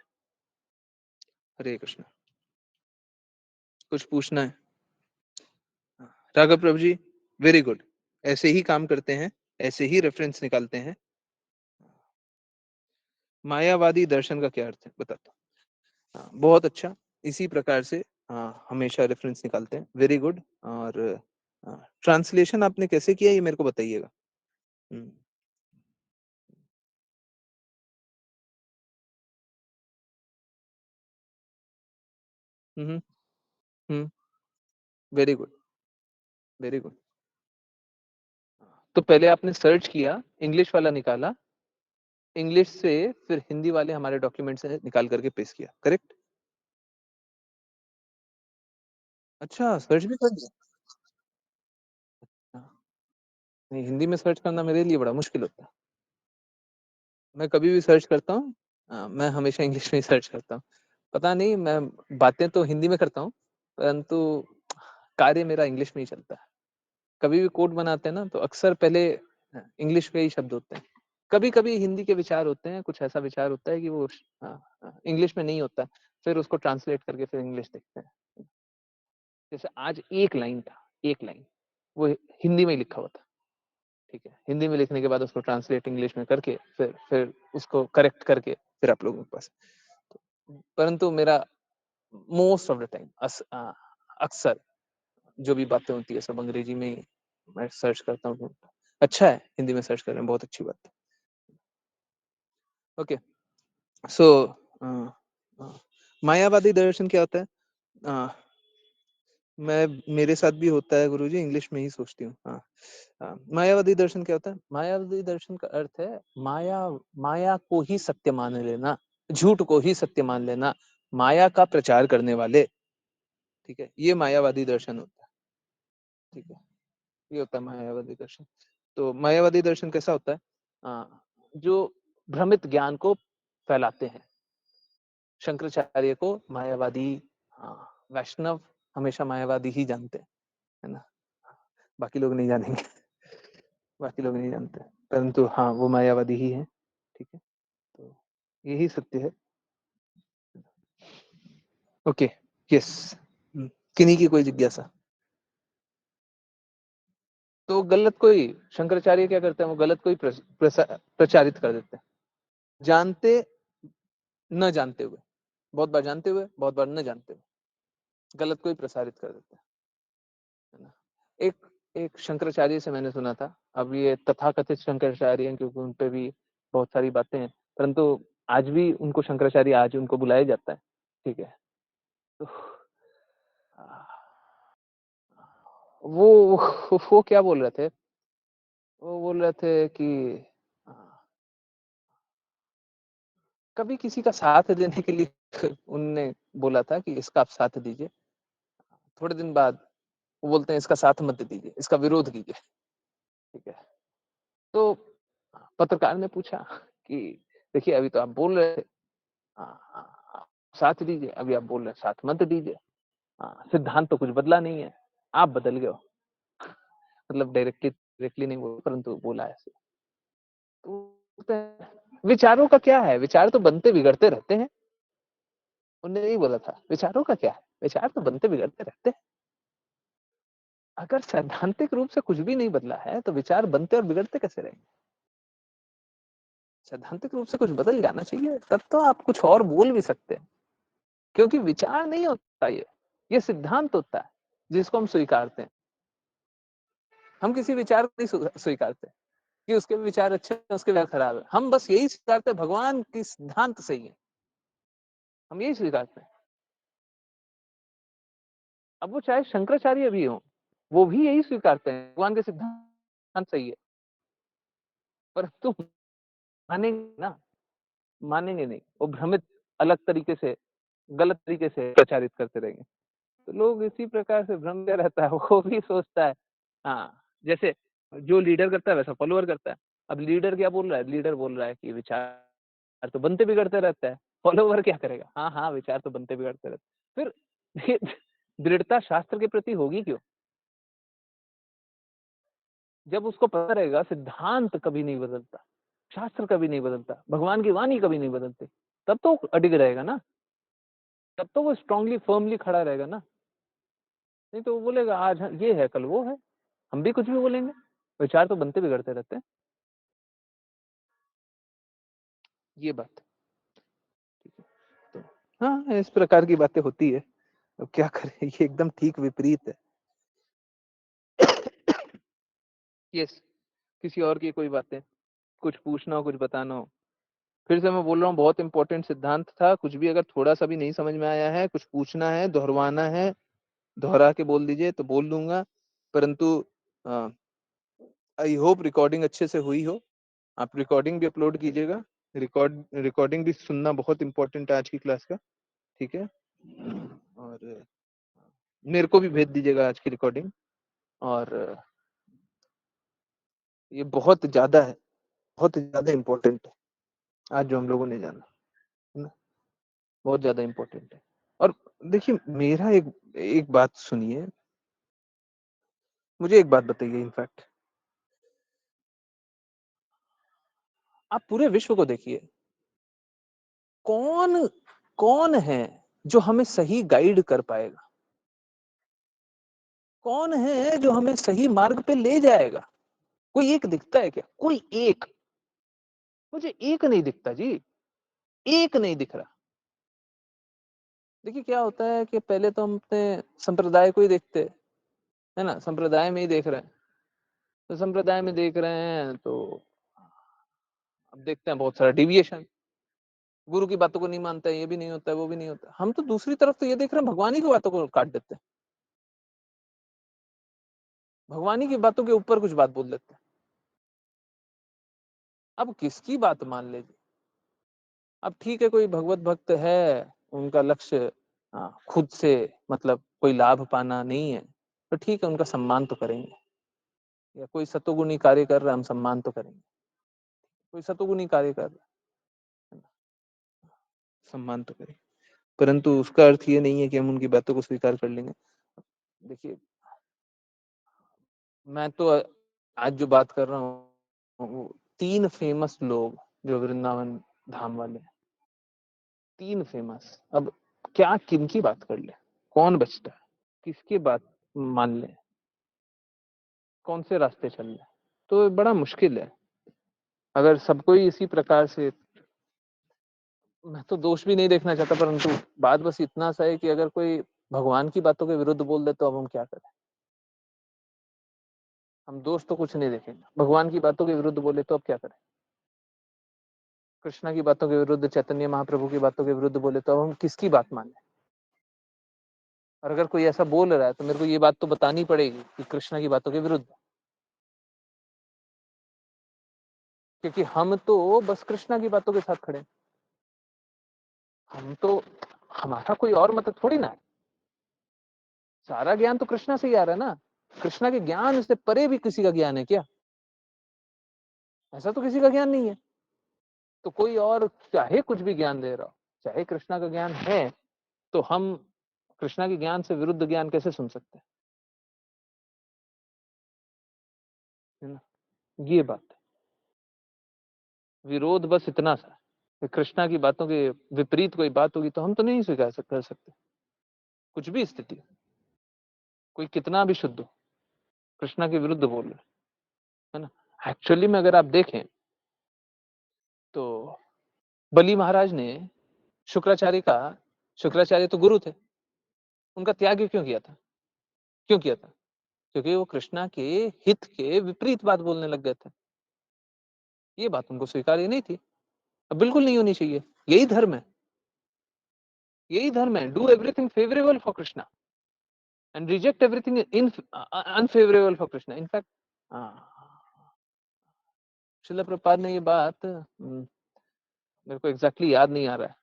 हरे कृष्णा। कुछ पूछना है? राघव प्रभु जी, वेरी गुड। ऐसे ही काम करते हैं, ऐसे ही रेफरेंस निकालते हैं। मायावादी दर्शन का क्या अर्थ है बताता हूँ। बहुत अच्छा, इसी प्रकार से हमेशा रेफरेंस निकालते हैं, वेरी गुड। और ट्रांसलेशन आपने कैसे किया ये मेरे को बताइएगा। Very good, very good. तो पहले आपने सर्च किया, इंग्लिश वाला निकाला, इंग्लिश से फिर हिंदी वाले हमारे डॉक्यूमेंट से निकाल करके पेस्ट किया, करेक्ट? अच्छा, सर्च भी कर दिया? हाँ, नहीं, हिंदी में सर्च करना मेरे लिए बड़ा मुश्किल होता है। मैं कभी भी सर्च करता हूँ, मैं हमेशा इंग्लिश में ही सर्च करता हूँ। पता नहीं, मैं बातें तो हिंदी में करता हूँ, परंतु कार्य मेरा इंग्लिश में ही चलता है। कभी भी कोड बनाते हैं ना, तो अक्सर पहले इंग्लिश के ही शब्द होते हैं। कभी-कभी हिंदी के विचार होते हैं, कुछ ऐसा विचार होता है कि वो इंग्लिश में नहीं होता, फिर उसको ट्रांसलेट करके फिर इंग्लिश लिखते हैं। जैसे आज एक लाइन था, एक लाइन, वो हिंदी में ही लिखा हुआ था, ठीक है? हिंदी में लिखने के बाद उसको ट्रांसलेट इंग्लिश में करके फिर उसको करेक्ट करके फिर आप लोगों के पास। परंतु मेरा मोस्ट ऑफ द टाइम अक्सर जो भी बातें होती है सब अंग्रेजी में ही मैं सर्च करता हूँ। अच्छा है, हिंदी में सर्च कर रहे हैं, बहुत अच्छी बात है। ओके, सो मायावादी दर्शन क्या होता है? मेरे साथ भी होता है गुरुजी, इंग्लिश में ही सोचती हूँ। मायावादी दर्शन क्या होता है? मायावादी दर्शन का अर्थ है माया को ही सत्य मान लेना, झूठ को ही सत्य मान लेना, माया का प्रचार करने वाले, ठीक है? ये मायावादी दर्शन होता है, ठीक है? ये होता है मायावादी दर्शन। तो मायावादी दर्शन कैसा होता है? जो भ्रमित ज्ञान को फैलाते हैं। शंकराचार्य को मायावादी, वैष्णव हमेशा मायावादी ही जानते हैं, है ना? बाकी लोग नहीं जानेंगे। बाकी लोग नहीं जानते, परंतु हाँ, वो मायावादी ही है, ठीक है? तो यही सत्य है। Okay, yes. किन्हीं की कोई जिज्ञासा? तो गलत कोई, शंकराचार्य क्या करते हैं, वो गलत कोई प्रचारित कर देते हैं, जानते न जानते हुए, बहुत बार जानते हुए, बहुत बार न जानते हुए, गलत कोई प्रसारित कर देते हैं, है ना? एक एक शंकराचार्य से मैंने सुना था, अब ये तथाकथित शंकराचार्य हैं क्योंकि उन पे भी बहुत सारी बातें हैं, परंतु आज भी उनको शंकराचार्य, आज उनको बुलाया जाता है, ठीक है? तो वो वो क्या बोल रहे थे? वो बोल रहे थे कि अ, कभी किसी का साथ देने के लिए उनने बोला था कि इसका आप साथ दीजिए। थोड़े दिन बाद वो बोलते हैं इसका साथ मत दीजिए, इसका विरोध कीजिए, ठीक है? तो पत्रकार ने पूछा कि देखिए अभी तो आप बोल रहे थे साथ दीजिए, अभी आप बोल रहे हैं साथ मत दीजिए। सिद्धांत तो कुछ बदला नहीं है, आप बदल गए हो। मतलब डायरेक्टली डायरेक्टली नहीं बोला, परंतु बोला ऐसे। तो बोलते हैं, विचारों का क्या है? विचार तो बनते बिगड़ते रहते हैं। उन्होंने यही बोला था, विचारों का क्या है? विचार तो बनते बिगड़ते रहते हैं। अगर सैद्धांतिक रूप से कुछ भी नहीं बदला है, तो विचार बनते और बिगड़ते कैसे रहेंगे? सैद्धांतिक रूप से कुछ बदल जाना चाहिए, तब तो आप कुछ और बोल भी सकते हैं। क्योंकि विचार नहीं होता ये सिद्धांत होता है, जिसको हम स्वीकारते हैं। हम किसी विचार को नहीं स्वीकारते कि उसके विचार अच्छे हैं, उसके विचार खराब है। हम बस यही स्वीकारते हैं भगवान की सिद्धांत सही है। हम यही स्वीकारते हैं। अब वो चाहे शंकराचार्य भी हों, वो भी यही स्वीकारते हैं, भगवान के सिद्धांत सही है। परंतु मानेंगे ना, मानेंगे नहीं। वो भ्रमित अलग तरीके से, गलत तरीके से प्रचारित करते रहेंगे। तो लोग इसी प्रकार से भ्रम में रहता है, वो भी सोचता है, जैसे जो लीडर करता है वैसा फॉलोअर करता है। अब लीडर क्या बोल रहा है? लीडर बोल रहा है कि विचार तो बनते बिगड़ते रहता है, फॉलोवर क्या करेगा? हाँ, विचार तो बनते बिगड़ते रहते हैं। फिर दृढ़ता शास्त्र के प्रति होगी क्यों? जब उसको पता रहेगा सिद्धांत कभी नहीं बदलता, शास्त्र कभी नहीं बदलता, भगवान की वाणी कभी नहीं बदलती, तब तो अडिग रहेगा ना, तब तो वो स्ट्रांगली फर्मली खड़ा रहेगा ना। नहीं तो वो बोलेगा आज ये है, कल वो है, हम भी कुछ भी बोलेंगे। विचार तो बनते बिगड़ते रहते हैं। ये बात, ठीक है? तो हाँ, इस प्रकार की बातें होती है। अब क्या करें, ये एकदम ठीक विपरीत है। यस, किसी और की कोई बातें, कुछ पूछना हो, कुछ बताना हो। फिर से मैं बोल रहा हूँ, बहुत इंपॉर्टेंट सिद्धांत था। कुछ भी अगर थोड़ा सा भी नहीं समझ में आया है, कुछ पूछना है, दोहरवाना है, दोहरा के बोल दीजिए तो बोल दूंगा। परंतु आई होप रिकॉर्डिंग अच्छे से हुई हो। आप रिकॉर्डिंग भी अपलोड कीजिएगा। रिकॉर्डिंग भी सुनना बहुत इम्पोर्टेंट है आज की क्लास का, ठीक है? और मेरे को भी भेज दीजिएगा आज की रिकॉर्डिंग। और ये बहुत ज़्यादा है, बहुत ज़्यादा इम्पोर्टेंट है, आज जो हम लोगों ने जाना, है ना? बहुत ज़्यादा इम्पोर्टेंट है। और देखिए मेरा एक बात सुनिए, मुझे एक बात बताइए इनफैक्ट, आप पूरे विश्व को देखिए, कौन कौन है जो हमें सही गाइड कर पाएगा? कौन है जो हमें सही मार्ग पे ले जाएगा? कोई एक दिखता है क्या? कोई एक? मुझे एक नहीं दिखता जी, एक नहीं दिख रहा। देखिए क्या होता है कि पहले तो हम अपने संप्रदाय को ही देखते हैं, है ना? संप्रदाय में ही देख रहे हैं। तो संप्रदाय में देख रहे हैं तो अब देखते हैं बहुत सारा डेविएशन। गुरु की बातों को नहीं मानते हैं, ये भी नहीं होता है, वो भी नहीं होता है। हम तो दूसरी तरफ तो ये देख रहे हैं, भगवान ही की बातों को काट देते हैं। भगवान ही की बातों के ऊपर कुछ बात बोल देते हैं। अब किसकी बात मान ले? अब ठीक है, कोई भगवत भक्त है, उनका लक्ष्य खुद से मतलब कोई लाभ पाना नहीं है, तो ठीक है, उनका सम्मान तो करेंगे। या कोई सतोगुणी कार्य कर रहा है, हम सम्मान तो करेंगे। कोई सतोगुणी कार्य कर रहा है, सम्मान तो करें, परंतु उसका अर्थ ये नहीं है कि हम उनकी बातों को स्वीकार कर लेंगे। देखिए, मैं तो आज जो बात कर रहा हूँ, वो 3 फेमस लोग जो वृंदावन धाम वाले हैं, 3 फेमस। अब क्या किनकी बात कर ले? कौन बचता है? किसकी बात मान लें? कौन से रास्ते चल रहे हैं? तो बड़ा मुश्किल है। अगर सबको ही इसी प्रकार से, मैं तो दोष भी नहीं देखना चाहता, परंतु बात बस इतना सा है कि अगर कोई भगवान की बातों के विरुद्ध बोल दे तो अब हम क्या करें? हम दोष तो कुछ नहीं देखेंगे, भगवान की बातों के विरुद्ध बोले तो अब क्या करें? कृष्णा की बातों के विरुद्ध, चैतन्य महाप्रभु की बातों के विरुद्ध बोले तो अब हम किसकी बात माने? और अगर कोई ऐसा बोल रहा है तो मेरे को ये बात तो बतानी पड़ेगी कि कृष्णा की बातों के विरुद्ध, क्योंकि हम तो बस कृष्णा की बातों के साथ खड़े हैं। हम तो, हमारा कोई और मतलब थोड़ी ना है। सारा ज्ञान तो कृष्णा से ही आ रहा है ना। कृष्णा के ज्ञान से परे भी किसी का ज्ञान है क्या? ऐसा तो किसी का ज्ञान नहीं है। तो कोई और चाहे कुछ भी ज्ञान दे रहा हो, चाहे कृष्णा का ज्ञान है, तो हम कृष्णा के ज्ञान से विरुद्ध ज्ञान कैसे सुन सकते हैं? है ना? ये बात है। विरोध बस इतना सा कि कृष्णा की बातों के विपरीत कोई बात होगी तो हम तो नहीं स्वीकार कर सकते। कुछ भी स्थिति हो, कोई कितना भी शुद्ध हो, कृष्णा के विरुद्ध बोल रहे, है ना? एक्चुअली में अगर आप देखें तो बलि महाराज ने शुक्राचार्य तो गुरु थे, उनका त्याग क्यों किया था? क्यों किया था? क्योंकि वो कृष्णा के हित के विपरीत बात बोलने लग गए थे। ये बात उनको स्वीकार्य नहीं थी, अब बिल्कुल नहीं होनी चाहिए। यही धर्म है, यही धर्म है। Do everything favourable for Krishna and reject everything in unfavourable for Krishna. In fact Srila Prabhupada ने ये बात, मेरे को एग्जैक्टली याद नहीं आ रहा है,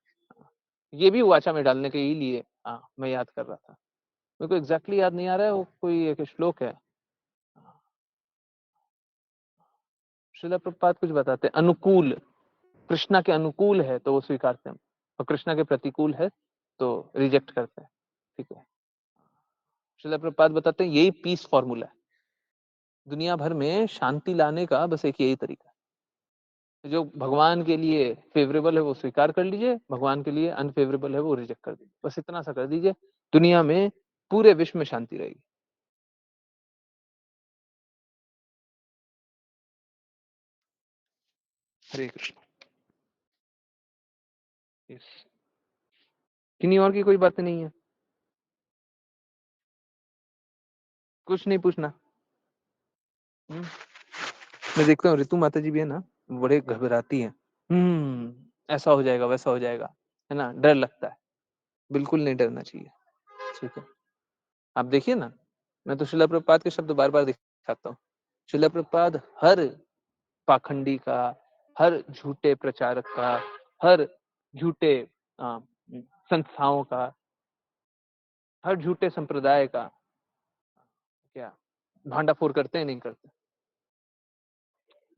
ये भी वाचा में डालने के ही लिए मैं याद कर रहा था, मेरे को एग्जैक्टली याद नहीं आ रहा है। वो कोई एक श्लोक है, श्रील प्रभुपाद कुछ बताते हैं, अनुकूल, कृष्णा के अनुकूल है तो वो स्वीकारते हैं, और कृष्णा के प्रतिकूल है तो रिजेक्ट करते हैं। ठीक है, श्रील प्रभुपाद बताते हैं यही पीस फॉर्मूला है, दुनिया भर में शांति लाने का बस एक यही तरीका है। जो भगवान के लिए फेवरेबल है वो स्वीकार कर लीजिए, भगवान के लिए अनफेवरेबल है वो रिजेक्ट कर दीजिए, बस इतना सा कर दीजिए, दुनिया में, पूरे विश्व में शांति रहेगी। हरे कृष्ण। यस, किन्हीं और की कोई बातें नहीं है? कुछ नहीं पूछना? मैं देखता हूँ ऋतु माता जी भी है ना, बड़े घबराती हैं। ऐसा हो जाएगा, वैसा हो जाएगा, है ना, डर लगता है। बिल्कुल नहीं डरना चाहिए, ठीक है? आप देखिए ना, मैं तो श्रील प्रभुपाद के शब्द बार बार दिखाता हूँ, शिला प्रभुपाद हर पाखंडी का, हर झूठे प्रचारक का, हर झूठे संस्थाओं का, हर झूठे संप्रदाय का क्या भांडाफोड़ करते हैं, नहीं करते?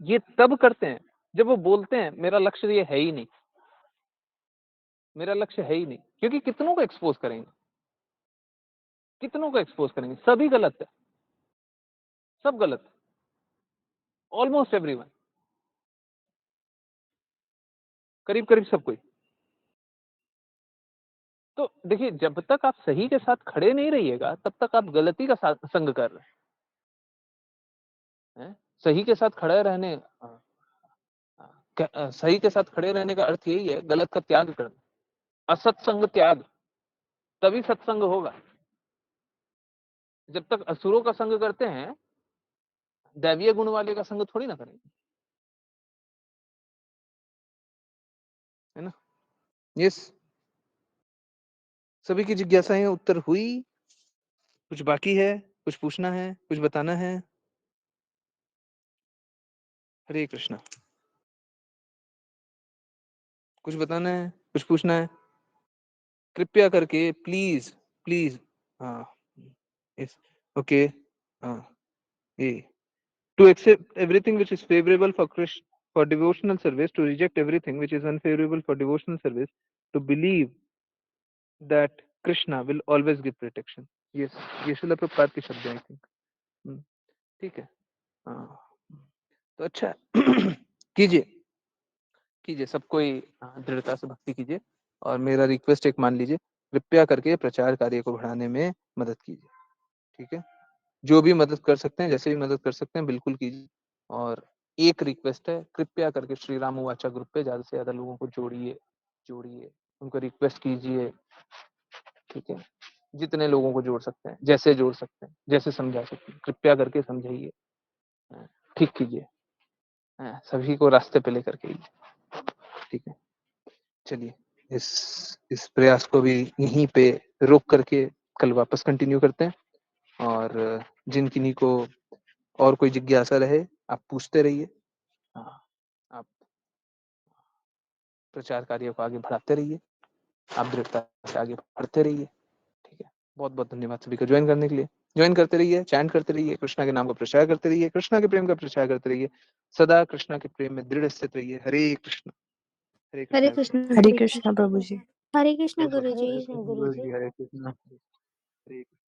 ये तब करते हैं जब वो बोलते हैं मेरा लक्ष्य ये है ही नहीं, मेरा लक्ष्य है ही नहीं। क्योंकि कितनों को एक्सपोज करेंगे, कितनों को एक्सपोज करेंगे? सभी गलत है, सब गलत, ऑलमोस्ट एवरीवन, करीब करीब सब कोई। तो देखिए, जब तक आप सही के साथ खड़े नहीं रहिएगा तब तक आप गलती का संग कर रहे हैं। सही के साथ खड़े रहने सही के साथ खड़े रहने का अर्थ यही है गलत का त्याग करना, असत्संग त्याग, तभी सत्संग होगा। जब तक असुरों का संग करते हैं, दैवीय गुण वाले का संग थोड़ी ना करेंगे, है ना? यस, सभी की जिज्ञासाएं उत्तर हुई? कुछ बाकी है? कुछ पूछना है? कुछ बताना है? हरे कृष्णा। कुछ बताना है? कुछ पूछना है? कृपया करके प्लीज प्लीज। हाँ, यस, ओके, हाँ, ये to accept everything which is favorable for for devotional service, to reject everything which is unfavorable for devotional service, to believe that Krishna will always give protection. Yes, ये शिला प्रभुपाद के शब्द हैं, I think. ठीक है, हाँ, तो अच्छा है। कीजिए कीजिए, सब कोई दृढ़ता से भक्ति कीजिए, और मेरा रिक्वेस्ट एक मान लीजिए, कृपया करके प्रचार कार्य को बढ़ाने में मदद कीजिए। ठीक है, जो भी मदद कर सकते हैं, जैसे भी मदद कर सकते हैं, बिल्कुल कीजिए। और एक रिक्वेस्ट है, कृपया करके श्री राम वाचा ग्रुप पे ज्यादा से ज्यादा लोगों को जोड़िए, उनको रिक्वेस्ट कीजिए। ठीक है, जितने लोगों को जोड़ सकते हैं, जैसे जोड़ सकते हैं, जैसे समझा सकते हैं, कृपया करके समझाइए, ठीक कीजिए, सभी को रास्ते पे लेकर के आइए। ठीक है, चलिए, इस प्रयास को भी यहीं पे रोक करके कल वापस कंटिन्यू करते हैं। और जिन किन्हीं को और कोई जिज्ञासा रहे, आप पूछते रहिए। आप प्रचार कार्य को आगे बढ़ाते रहिए, आप दृढ़ता से आगे बढ़ते रहिए। ठीक है, बहुत बहुत धन्यवाद सभी को ज्वाइन करने के लिए। ज्वाइन करते रहिए, चैंट करते रहिए, कृष्णा के नाम का प्रचार करते रहिए, कृष्णा के प्रेम का प्रचार करते रहिए, सदा कृष्णा के प्रेम में दृढ़ स्थित रहिए। हरे कृष्ण, हरे हरे कृष्ण, कृष्ण हरे कृष्णा प्रभु जी। हरे कृष्ण बहुत बहुत गुरु जी। हरे कृष्ण, हरे कृष्ण।